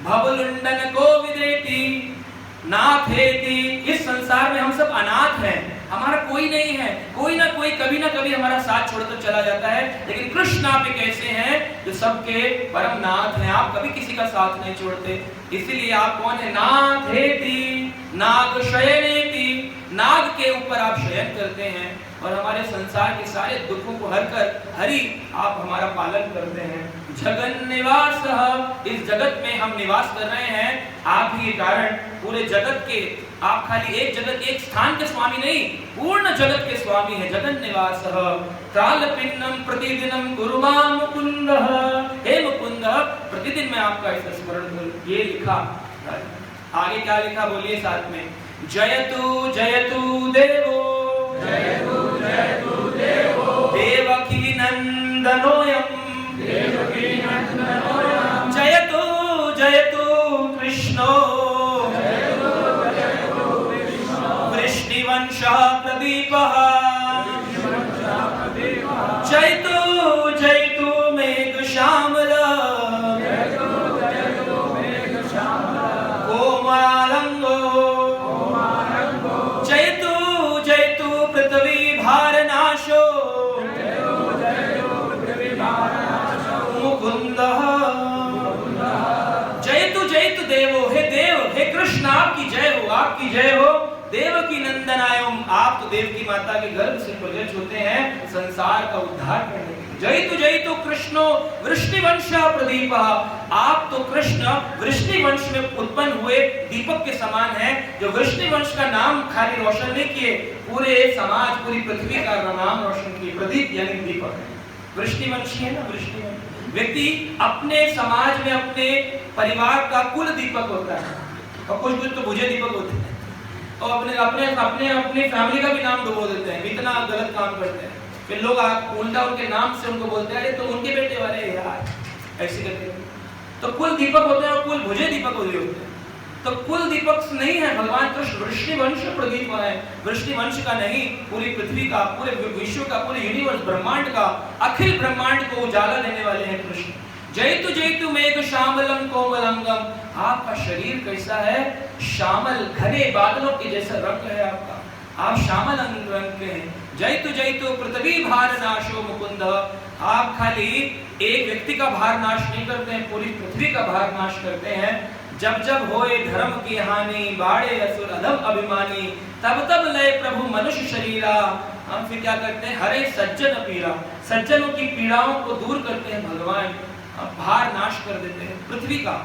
भवलुंडन को विदेति नाथेति, इस संसार में हम सब अनाथ हैं, हमारा कोई नहीं है, कोई ना कोई कभी ना कभी हमारा साथ छोड़कर चला जाता है, लेकिन कृष्ण आप एक ऐसे हैं जो सबके परम नाथ हैं, आप कभी किसी का साथ नहीं छोड़ते, इसीलिए आप कौन है? नाथेति नाग शयनेति, नाग के ऊपर आप शयन करते हैं और हमारे संसार के सारे दुखों को हरि आप हमारा पालन करते हैं। जगन निवास, इस जगत में हम निवास कर रहे हैं, आप ही के कारण पूरे जगत के, आप खाली एक जगत एक स्थान के स्वामी नहीं, पूर्ण जगत के स्वामी है। जगन निवास त्रालपिन्नम प्रतिदिनम गुरु मां मुकुंद, हे मुकुंद प्रतिदिन मैं आपका ऐसा स्मरण करूं, ये लिखा। आगे क्या लिखा बोलिए साथ में, जयतु जयतु देवो, जयतु जयतु देवो देवकी नंदनोयम, देवकी नंदनोयम जयतु जयतु कृष्णो, जयतु जयतु कृष्णो वृष्णिवंशः प्रदीपः, जयतु जयतु मेघश्यामलः, देवो, हे देव, हे कृष्ण आपकी जय हो, आपकी जय हो। देवकी नंदनायम, आप तो देव की माता के गर्भ से प्रकट होते हैं संसार का उद्धार करने के लिए। जय तो कृष्णो वृष्णिवंश प्रदीप, आप तो कृष्ण वृष्णिवंश में उत्पन्न हुए दीपक के समान हैं, जो वृष्णिवंश का नाम खाली रोशन नहीं किए, पूरे समाज पूरी पृथ्वी का नाम रोशन किए। प्रदीप यानी दीपक है, वृष्णिवंशी है ना, वृष्णिवंश व्यक्ति अपने समाज में अपने परिवार का कुल दीपक होता है, और कुछ तो बुझे दीपक होते हैं, और अपने अपने अपने अपने फैमिली का भी नाम डुबो देते हैं, इतना गलत काम करते हैं। फिर लोग उल्टा उनके नाम से उनको बोलते हैं, अरे तो उनके बेटे वाले यार, ऐसे करते हैं। तो कुल दीपक होते हैं और कुल बुझे दीपक होते हैं। तो कुल दीपक नहीं है, भगवान कृष्ण वृष्णिवंश प्रदीप है, वृष्णिवंश का नहीं, पूरी पृथ्वी का, पूरे विश्व का, पूरे यूनिवर्स ब्रह्मांड का, अखिल ब्रह्मांड को उजाला देने वाले हैं कृष्ण। जयतु मेघ श्यामलम कोमलंगम, आपका शरीर कैसा है, श्यामल घने बादलों के जैसा रंग है आपका, आप श्यामल रंग के हैं। जयतु पृथ्वी भार नाशो मुकुंद, आप खाली एक व्यक्ति का भार नाश नहीं करते हैं, पूरी पृथ्वी का भार नाश करते हैं। जब जब होए धर्म की हानि, बाड़े असुर अधम अभिमानी, तब तब लय प्रभु मनुष्य शरीरा। हम फिर क्या करते हैं, हरे सज्जन पीड़ा, सज्जनों की पीड़ाओं को दूर करते हैं भगवान, भार नाश कर देते हैं पृथ्वी का।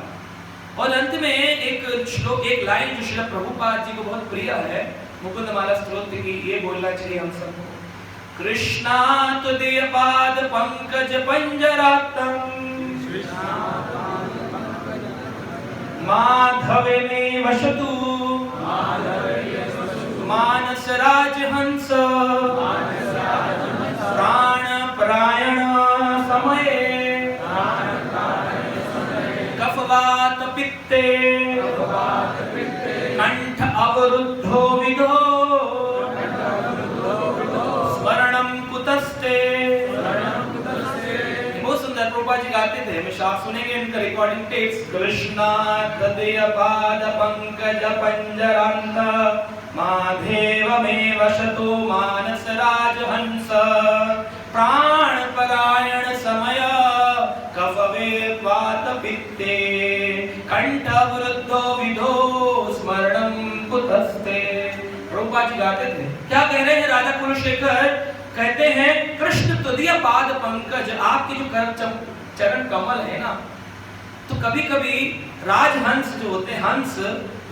और अंत में एक श्लोक, एक लाइन जो श्रील प्रभुपाद जी को बहुत प्रिय है, मुकुंदमाला स्तोत्र की, ये बोलना चाहिए हम सबको। कृष्णा तुदीय पाद पंकज पंजरातम, माधवे में वसतु मानस राजहंस, प्राण परायण समये कफवात पित्ते, कंठ अवरुद्धो विदो, स्मरणम कुतस्ते। बहुत सुंदर प्रभुपाद जी गाते थे, हमेशा आप सुनेंगे इनका रिकॉर्डिंग टेप्स। कृष्णा तदय पाद पंकज पंजरांत, माधेव में वसतो मानस राजहंस, प्राण परायण समय कफवे वात पित्ते, कंठ वृद्धो विधो स्मरणम कुतस्ते। प्रभुपाद जी गाते थे, क्या कह रहे हैं राजा कुलशेखर, कहते हैं कृष्ण तुदीय पाद पंकज, आपके जो चरण कमल है ना, तो कभी कभी राजहंस जो होते हैं, हंस,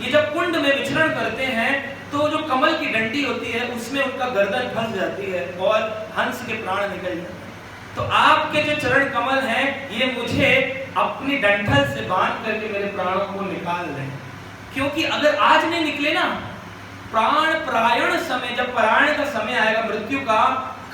ये जब कुंड में विचरण करते हैं तो जो कमल की डंडी होती है उसमें उनका गर्दन फंस जाती है और हंस के प्राण निकल जाते हैं। तो आपके जो चरण कमल हैं, ये मुझे अपनी डंठल से बांध करके मेरे प्राणों को निकाल दें, क्योंकि अगर आज नहीं निकले ना, प्राण परायण समय, जब परायण का समय आएगा मृत्यु का,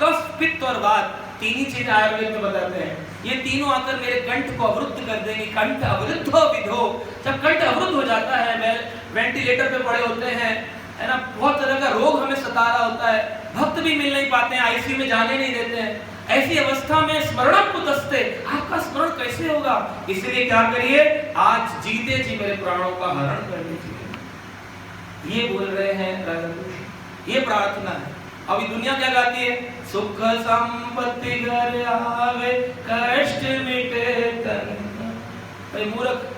कफ पित्त और वात, तीन ही चीज आयुर्वेद में बताते हैं, ये तीनों आकर मेरे कंठ को अवरुद्ध कर देंगे। कंठ अवरुद्धो विधो, जब कंठ अवरुद्ध हो जाता है, वेंटिलेटर पे पड़े होते हैं, है ना, बहुत तरह का रोग हमें सता रहा होता है, भक्त भी मिल नहीं पाते हैं, आईसीयू में जाने नहीं देते हैं, ऐसी अवस्था में स्मरणम कुतस्ते, आपका स्मरण कैसे होगा? इसलिए क्या करिए, आज जीते जी मेरे प्राणों का हरण कर लीजिए। ये बोल रहे हैं राजा कृष्ण, ये प्रार्थना है। अभी दुनिया क्या गाती है, सुख संपत्ति घर आवे, कष्ट मिटे तन। भाई मूर्ख,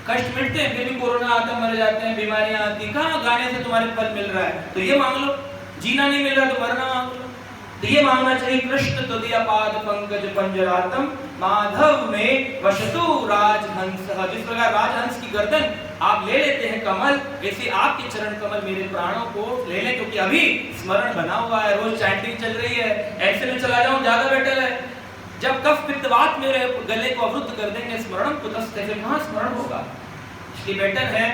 कष्ट मिटते हैं फिर भी कोरोना आता, मर जाते हैं, बीमारियां आती, कहाँ गाने से तुम्हारे फल मिल रहा है? तो ये मांग लो, जीना नहीं मिल रहा तो मरना मांग लो। तो ये मांगना चाहिए, कृष्ण तुदीय पाद पंकज पंजरातम, माधव में वसतु राजहंस। जिस प्रकार राजहंस की गर्दन आप ले लेते हैं कमल, ऐसे आपके चरण कमल मेरे प्राणों को ले लें, क्योंकि अभी स्मरण बना हुआ है, रोज चैंटिंग चल रही है, ऐसे में चला जाऊं ज्यादा बेटर है। जब कफ पित्त वात मेरे गले को अवरुद्ध कर देंगे, स्मरण कुतस्ते, फिर कहाँ स्मरण होगा? इसलिए बेटर है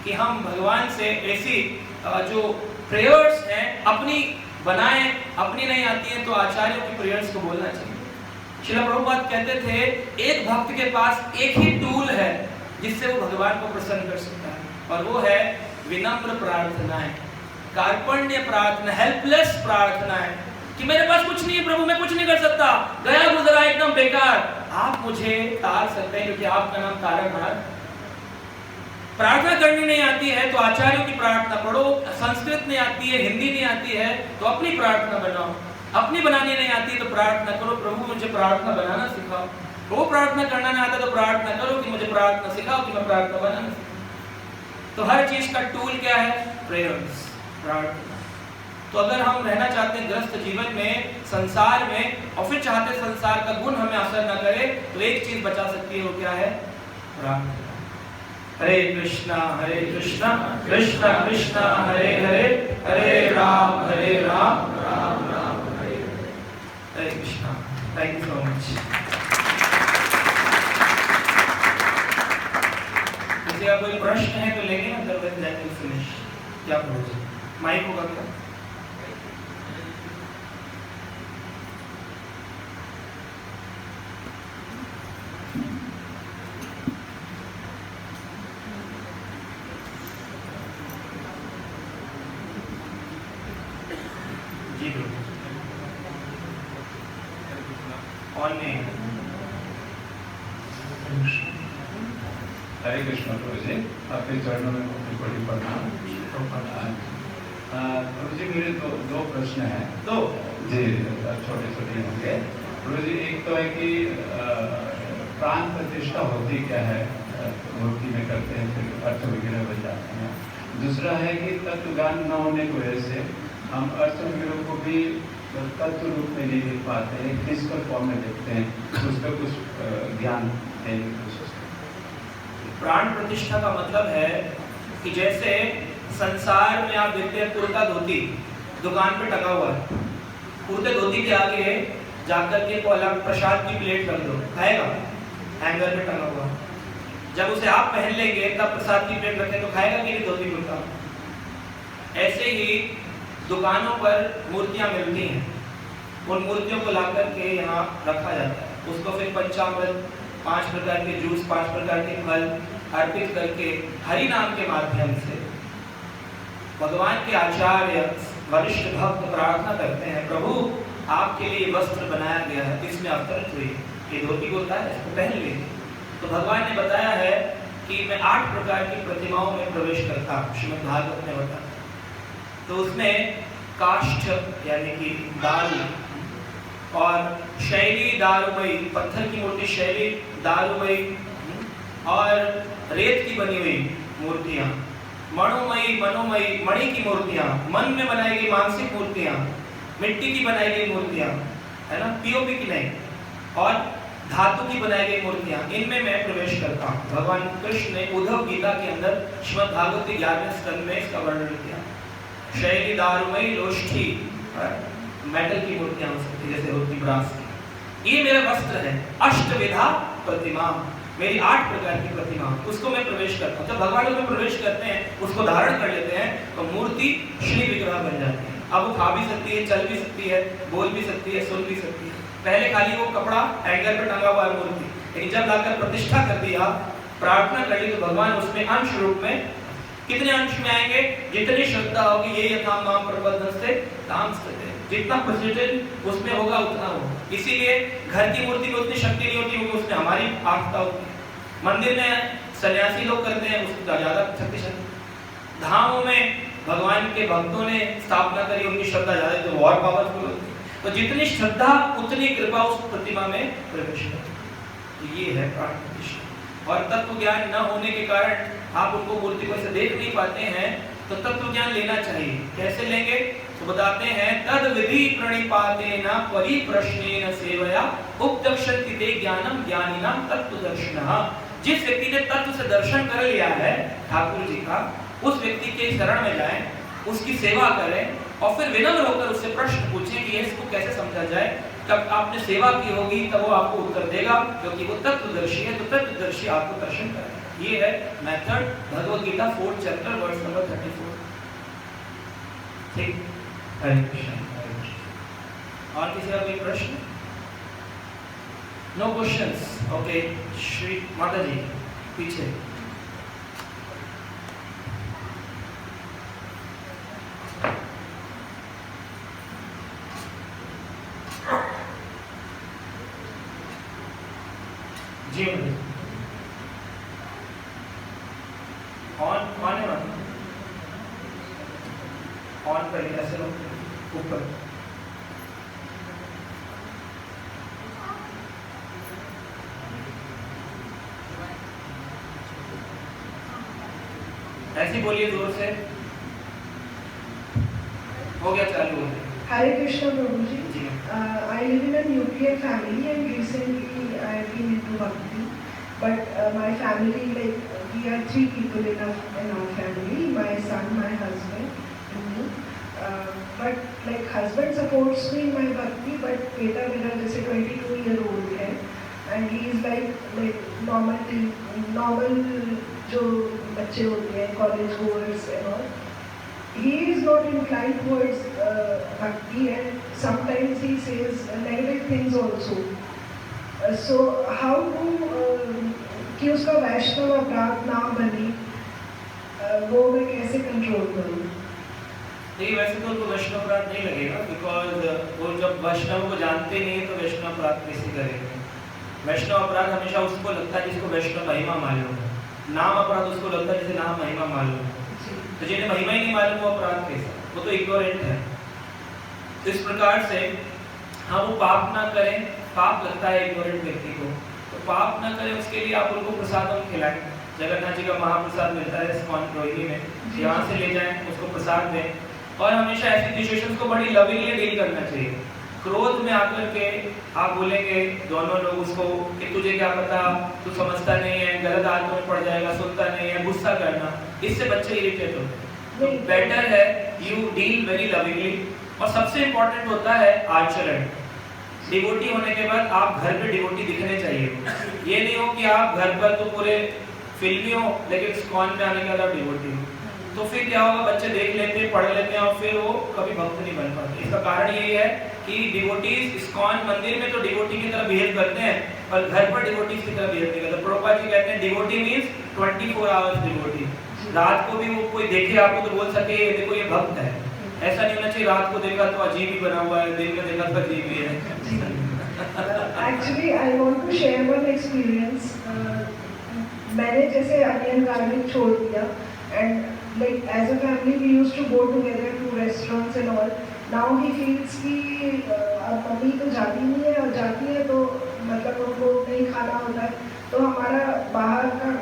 कि हम भगवान से ऐसी जो प्रेयर्स हैं अपनी बनाएं, अपनी नहीं आती है तो आचार्यों की प्रेयर्स को बोलना चाहिए। श्रील प्रभुपाद कहते थे, एक भक्त के पास एक ही टूल है जिससे वो भगवान को प्रसन्न कर सकता है, और वो है विनम्र प्रार्थनाएं, कार्पण्य प्रार्थना, हेल्पलेस प्रार्थनाएं, कि मेरे पास कुछ नहीं है प्रभु, मैं कुछ नहीं कर सकता, गया गुजरा एकदम बेकार, आप मुझे तार सकते हैं क्योंकि आपका नाम तारकनाथ। प्रार्थना करनी नहीं आती है तो आचार्यों की प्रार्थना पढ़ो, संस्कृत नहीं आती है, हिंदी नहीं आती है तो अपनी प्रार्थना बनाओ, अपनी बनानी नहीं आती तो प्रार्थना करो, प्रभु मुझे प्रार्थना बनाना सिखाओ। वो प्रार्थना करना ना आता तो प्रार्थना करो कि मुझे प्रार्थना सिखाओ कि मैं प्रार्थना बना ना सकूं। तो हर चीज का टूल क्या है? प्रेयर्स, प्रार्थना। तो अगर हम रहना चाहते हैं ग्रस्त जीवन में, संसार में, और फिर चाहते संसार का गुण हमें असर न करे, तो एक चीज बचा सकती है, वो क्या है? प्रार्थना। हरे कृष्णा कृष्णा कृष्णा हरे हरे, हरे राम राम राम हरे हरे। हरे Krishna. Thank you so much. किसी का कोई प्रश्न है तो लेंगे, अदरवाइज दैट विल फिनिश। क्या बोलोगे? माइक होगा क्या? हरे कृष्ण प्रभु जी, आपके चरणों में बहुत बड़ी प्रणाम। प्रभु जी मेरे दो प्रश्न हैं। दो जी, छोटे छोटे होंगे। प्रभु जी, एक तो है कि प्राण प्रतिष्ठा होती क्या है, मूर्ति में करते हैं फिर अर्थ वगैरह बन जाते हैं। दूसरा है कि तत्व ज्ञान न होने की वजह से हम अर्थ वगैरह को भी तत्व रूप में नहीं देख पाते हैं, फिजिकल फॉर्म में देखते हैं, उसका कुछ ज्ञान है। प्राण प्रतिष्ठा का मतलब है कि जैसे संसार में आप देखते हैं कुर्ता धोती दुकान पे टंगा हुआ है, कुर्ते धोती के आगे जाकर के प्रसाद की प्लेट रख दो, खाएगा? हैंगर पे टंगा हुआ। जब उसे आप पहन लेंगे तब प्रसाद की प्लेट रखें तो खाएगा कि नहीं धोती कुर्ता? ऐसे ही दुकानों पर मूर्तियां मिलती हैं, उन मूर्तियों को ला करके यहाँ रखा जाता है, उसको फिर पंचामृत, 5 प्रकार के जूस, 5 प्रकार के फल अर्पित करके हरि नाम के माध्यम से भगवान के आचार्य वरिष्ठ भक्त प्रार्थना करते हैं, प्रभु आपके लिए वस्त्र बनाया गया है, इसमें अवतरित हुई, ये धोती कुर्ता है, इसको पहन लीजिए। तो भगवान ने बताया है कि मैं 8 प्रकार की प्रतिमाओं में प्रवेश करता हूँ, श्रीमद् भागवत में बताया। तो उसमें काष्ठ यानी कि दारू और शैली दारूमयी, पत्थर की मूर्ति शैली दारूमयी, और रेत की बनी हुई मूर्तियां, मणोमयी मनोमयी मणि की मूर्तियां, मन में बनाई गई मानसिक मूर्तियां, मिट्टी की बनाई गई मूर्तियां, है ना, पीओपी की नहीं, और धातु की बनाई गई मूर्तियां, इनमें मैं प्रवेश करता हूँ। भगवान कृष्ण ने उद्धव गीता के अंदर श्रीमद् भागवत के 11वें स्कंद में इसका वर्णन किया। शैली दारूमयी लोष्ठी, मेटल की मूर्तियां हो सकती जैसे होती ब्रास की। ये मेरा वस्त्र है, अष्टविधा प्रतिमा, मेरी 8 प्रकार की प्रतिमा, उसको मैं प्रवेश करता हूँ। जब भगवान में प्रवेश करते हैं, उसको धारण कर लेते हैं, तो मूर्ति श्री विग्रह बन जाती है। अब वो खा भी सकती है, चल भी सकती है, बोल भी सकती है, सुन भी सकती है। पहले खाली वो कपड़ा हैंगर पे टंगा हुआ है मूर्ति, लेकिन जब लाकर प्रतिष्ठा कर दिया, प्रार्थना कर ली, तो भगवान उसमें अंश रूप में, कितने अंश में आएंगे? जितनी श्रद्धा होगी, ये यथा माम प्रपद्यन्ते ताम स्तुते, जितना प्रेसिडेंट उसमें होगा उतना होगा। इसीलिए घर की मूर्ति में उतनी शक्ति नहीं होती, क्योंकि उसमें हमारी आस्था होती है। मंदिर में सन्यासी लोग करते हैं, उसका ज्यादा शक्तिशाली। धामों में भगवान के भक्तों ने स्थापना करी, उनकी श्रद्धा ज्यादा, तो और पावरफुल होती है। तो जितनी श्रद्धा उतनी कृपा उस प्रतिमा में प्रवेश करती है। ये है प्राण प्रतिष्ठा। और तत्व ज्ञान न होने के कारण आप उनको मूर्ति को ऐसे देख नहीं पाते हैं, तो तत्व ज्ञान लेना चाहिए। कैसे लेंगे? तो बताते हैं, तद विधि प्रणिपातेन परिप्रश्नेन सेवया उपदक्षन्ति ते ज्ञानम ज्ञानिनाम तत्वदर्शिनः। जिस व्यक्ति ने तत्व से दर्शन कर लिया है ठाकुर जी का, उस व्यक्ति के शरण में जाएं, उसकी सेवा करें, और फिर विनम्र होकर उससे प्रश्न पूछें कि इसको कैसे समझा जाए। जब आपने सेवा की होगी तब वो आपको उत्तर देगा, क्योंकि वो तत्वदर्शी है, तो तत्वदर्शी आपको दर्शन करेगा। ये है method, Bhagavad Gita 4th chapter verse number 34। ठीक, हरे कृष्ण। और किसी का कोई प्रश्न? Know questions? Okay, Shri Mata जी पीछे। जी ऑन है मैम, ऑन करिए, ऐसे लोग ऊपर। ऐसे बोलिए जोर से। हो गया, चालू हो गया। Hare Krishna Prabhuji. Ji. I live in a nuclear family and recently I have been into bhakti. But my family, like we are 3 people in our family. My son, my husband, and me. But like husband supports me in my bhakti, but beta मेरा जैसे 22-year-old है, and he is like normal जो बच्चे होते हैं college goers and all. He is not inclined towards bhakti, and sometimes he says negative things also. So how to कि उसका वैष्णव अपराध ना बने, वो मैं कैसे कंट्रोल करूँ? देखिए, वैसे तो उनको वैष्णव अपराध नहीं लगेगा, बिकॉज वो जब वैष्णव को जानते नहीं है तो वैष्णव अपराध कैसे करेंगे। वैष्णव अपराध हमेशा उसको लगता है जिसको वैष्णव महिमा मालूम है। नाम अपराध उसको लगता है जिसे नाम महिमा मालूम है। तो जिन्हें महिमा ही नहीं मालूम वो अपराध कैसा, वो तो इग्नोरेंट है। तो इस प्रकार से हाँ, वो पाप ना करें, पाप लगता है इग्नोरेंट व्यक्ति को, तो पाप ना करें उसके लिए आप उनको प्रसादम खिलाएं। जगन्नाथ जी का महाप्रसाद मिलता है इस्कॉन रोहिणी में, यहाँ से ले जाएं, उसको प्रसाद दें। और हमेशा ऐसी सिचुएशंस को बड़ी लविंगली डील करना चाहिए। क्रोध में आकर के आप बोलेंगे दोनों लोग उसको कि तुझे क्या पता, तू समझता नहीं है, गलत आदतों में पड़ जाएगा, सुनता नहीं है, गुस्सा करना, इससे बच्चे इरिटेट होते हैं। तो बेटर है यू डील वेरी लविंगली। और सबसे इम्पोर्टेंट होता है आचरण। डिवोटी होने के बाद आप घर पे डिवोटी दिखने चाहिए। ये नहीं हो कि आप घर पर तो पूरे फिल्मी हो लेकिन इस्कॉन में आने के बाद आप डिवोटी हो, तो फिर क्या होगा, बच्चे देख लेते हैं, पढ़ लेते हैं और फिर वो कभी भक्त नहीं बन पाते। इसका कारण यही है कि डिवोटीज इस्कॉन मंदिर में तो डिवोटी की तरह बिहेव करते हैं और घर पर डिवोटीज की तरह बिहेव नहीं करते। प्रभुपाद जी कहते हैं डिवोटी मींस 24 आवर्स डिवोटी। रात को भी वो कोई देखे आपको तो बोल सके ये देखो ये भक्त है। ऐसा नहीं होना चाहिए रात को देखा तो अजीब ही बना हुआ है, दिन में देखा तो अजीब ही है। Actually, I want to share one experience. मैंने जैसे अनियन गार्लिक छोड़ दिया, and like as a family we used to go together to restaurants and all. Now he feels कि अब मम्मी तो जाती नहीं है, और जाती है तो मतलब उनको नहीं खाना होता है, तो हमारा बाहर का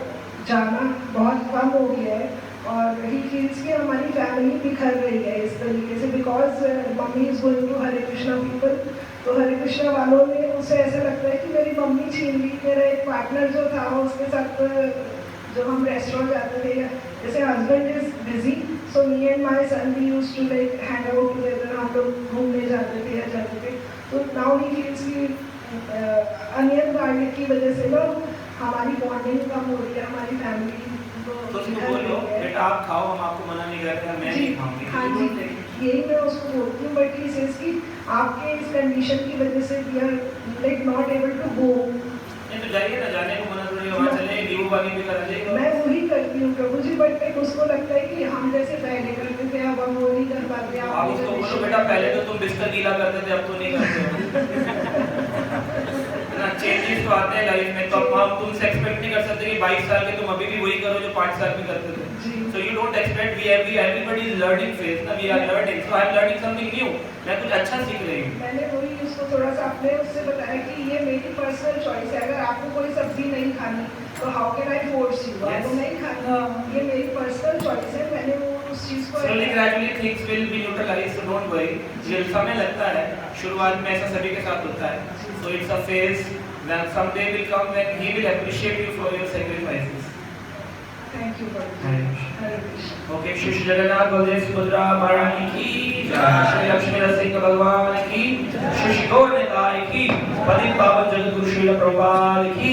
जाना बहुत कम हो गया है। और ही फील्स कि हमारी फैमिली बिखर रही है इस तरीके से, because mummy is going to Hare Krishna people, तो हरे कृष्णा वालों में उसे ऐसा लगता है कि मेरी मम्मी छीन ली। मेरा एक पार्टनर जो था उसके साथ जब हम रेस्टोरेंट जाते थे, जैसे husband is busy, so me and my son we used to like hang out together, हम लोग घूमने जाते थे या जाते थे। तो नाउ ही फील्स कि अनियन गार्लिक की वजह से ना हमारी बॉन्डिंग कम हो रही है, हमारी फैमिली तो उसको बोलो बेटा आप खाओ, हम आपको मना नहीं करते, मैं नहीं खाऊंगी। हाँ जी, यही मैं उसको बोलती हूँ, बट ही सेज कि आपके इस कंडीशन की वजह से we are like not able to go. नहीं तो जाइए ना, जाने को मना थोड़ी, वहाँ चले नींबू पानी भी करा जाएगा। मैं वही करती हूँ प्रभु जी, बट एक उसको लगता है कि हम जैसे पहले करते थे अब हम वो नहीं कर पाते। आप उसको बोलो बेटा पहले तो तुम बिस्तर गीला करते थे, अब तो नहीं करते हो। ना चेंजेस तो आते हैं लाइफ में, तो हम तुमसे एक्सपेक्ट नहीं कर सकते कि 22 साल के तुम अभी भी वही करो जो 5 साल में करते थे। So you don't expect everybody is learning phase ना, we are learning, so I am learning something new, मैं कुछ अच्छा सीख रही हूँ। मैंने वही उसको थोड़ा सा अपने उससे बताया कि ये मेरी पर्सनल चॉइस है, अगर आपको कोई सब्जी नहीं खानी तो how can I force you, आपको नहीं खानी, ये मेरी पर्सनल चॉइस है। मैंने वो उस चीज को slowly gradually things will be neutralized, so don't worry। ये समय लगता है, शुरुआत में ऐसा सभी के साथ होता है, so it's a phase, then someday will come when he will appreciate you for your sacrifices। Thank you okay, Shri Jagannath Baldev Subhadra महारानी की जय, श्री लक्ष्मी नरसिंह भगवान की, श्री गौर निताय की, पतित पावन जगत गुरु श्रील प्रभुपाद की।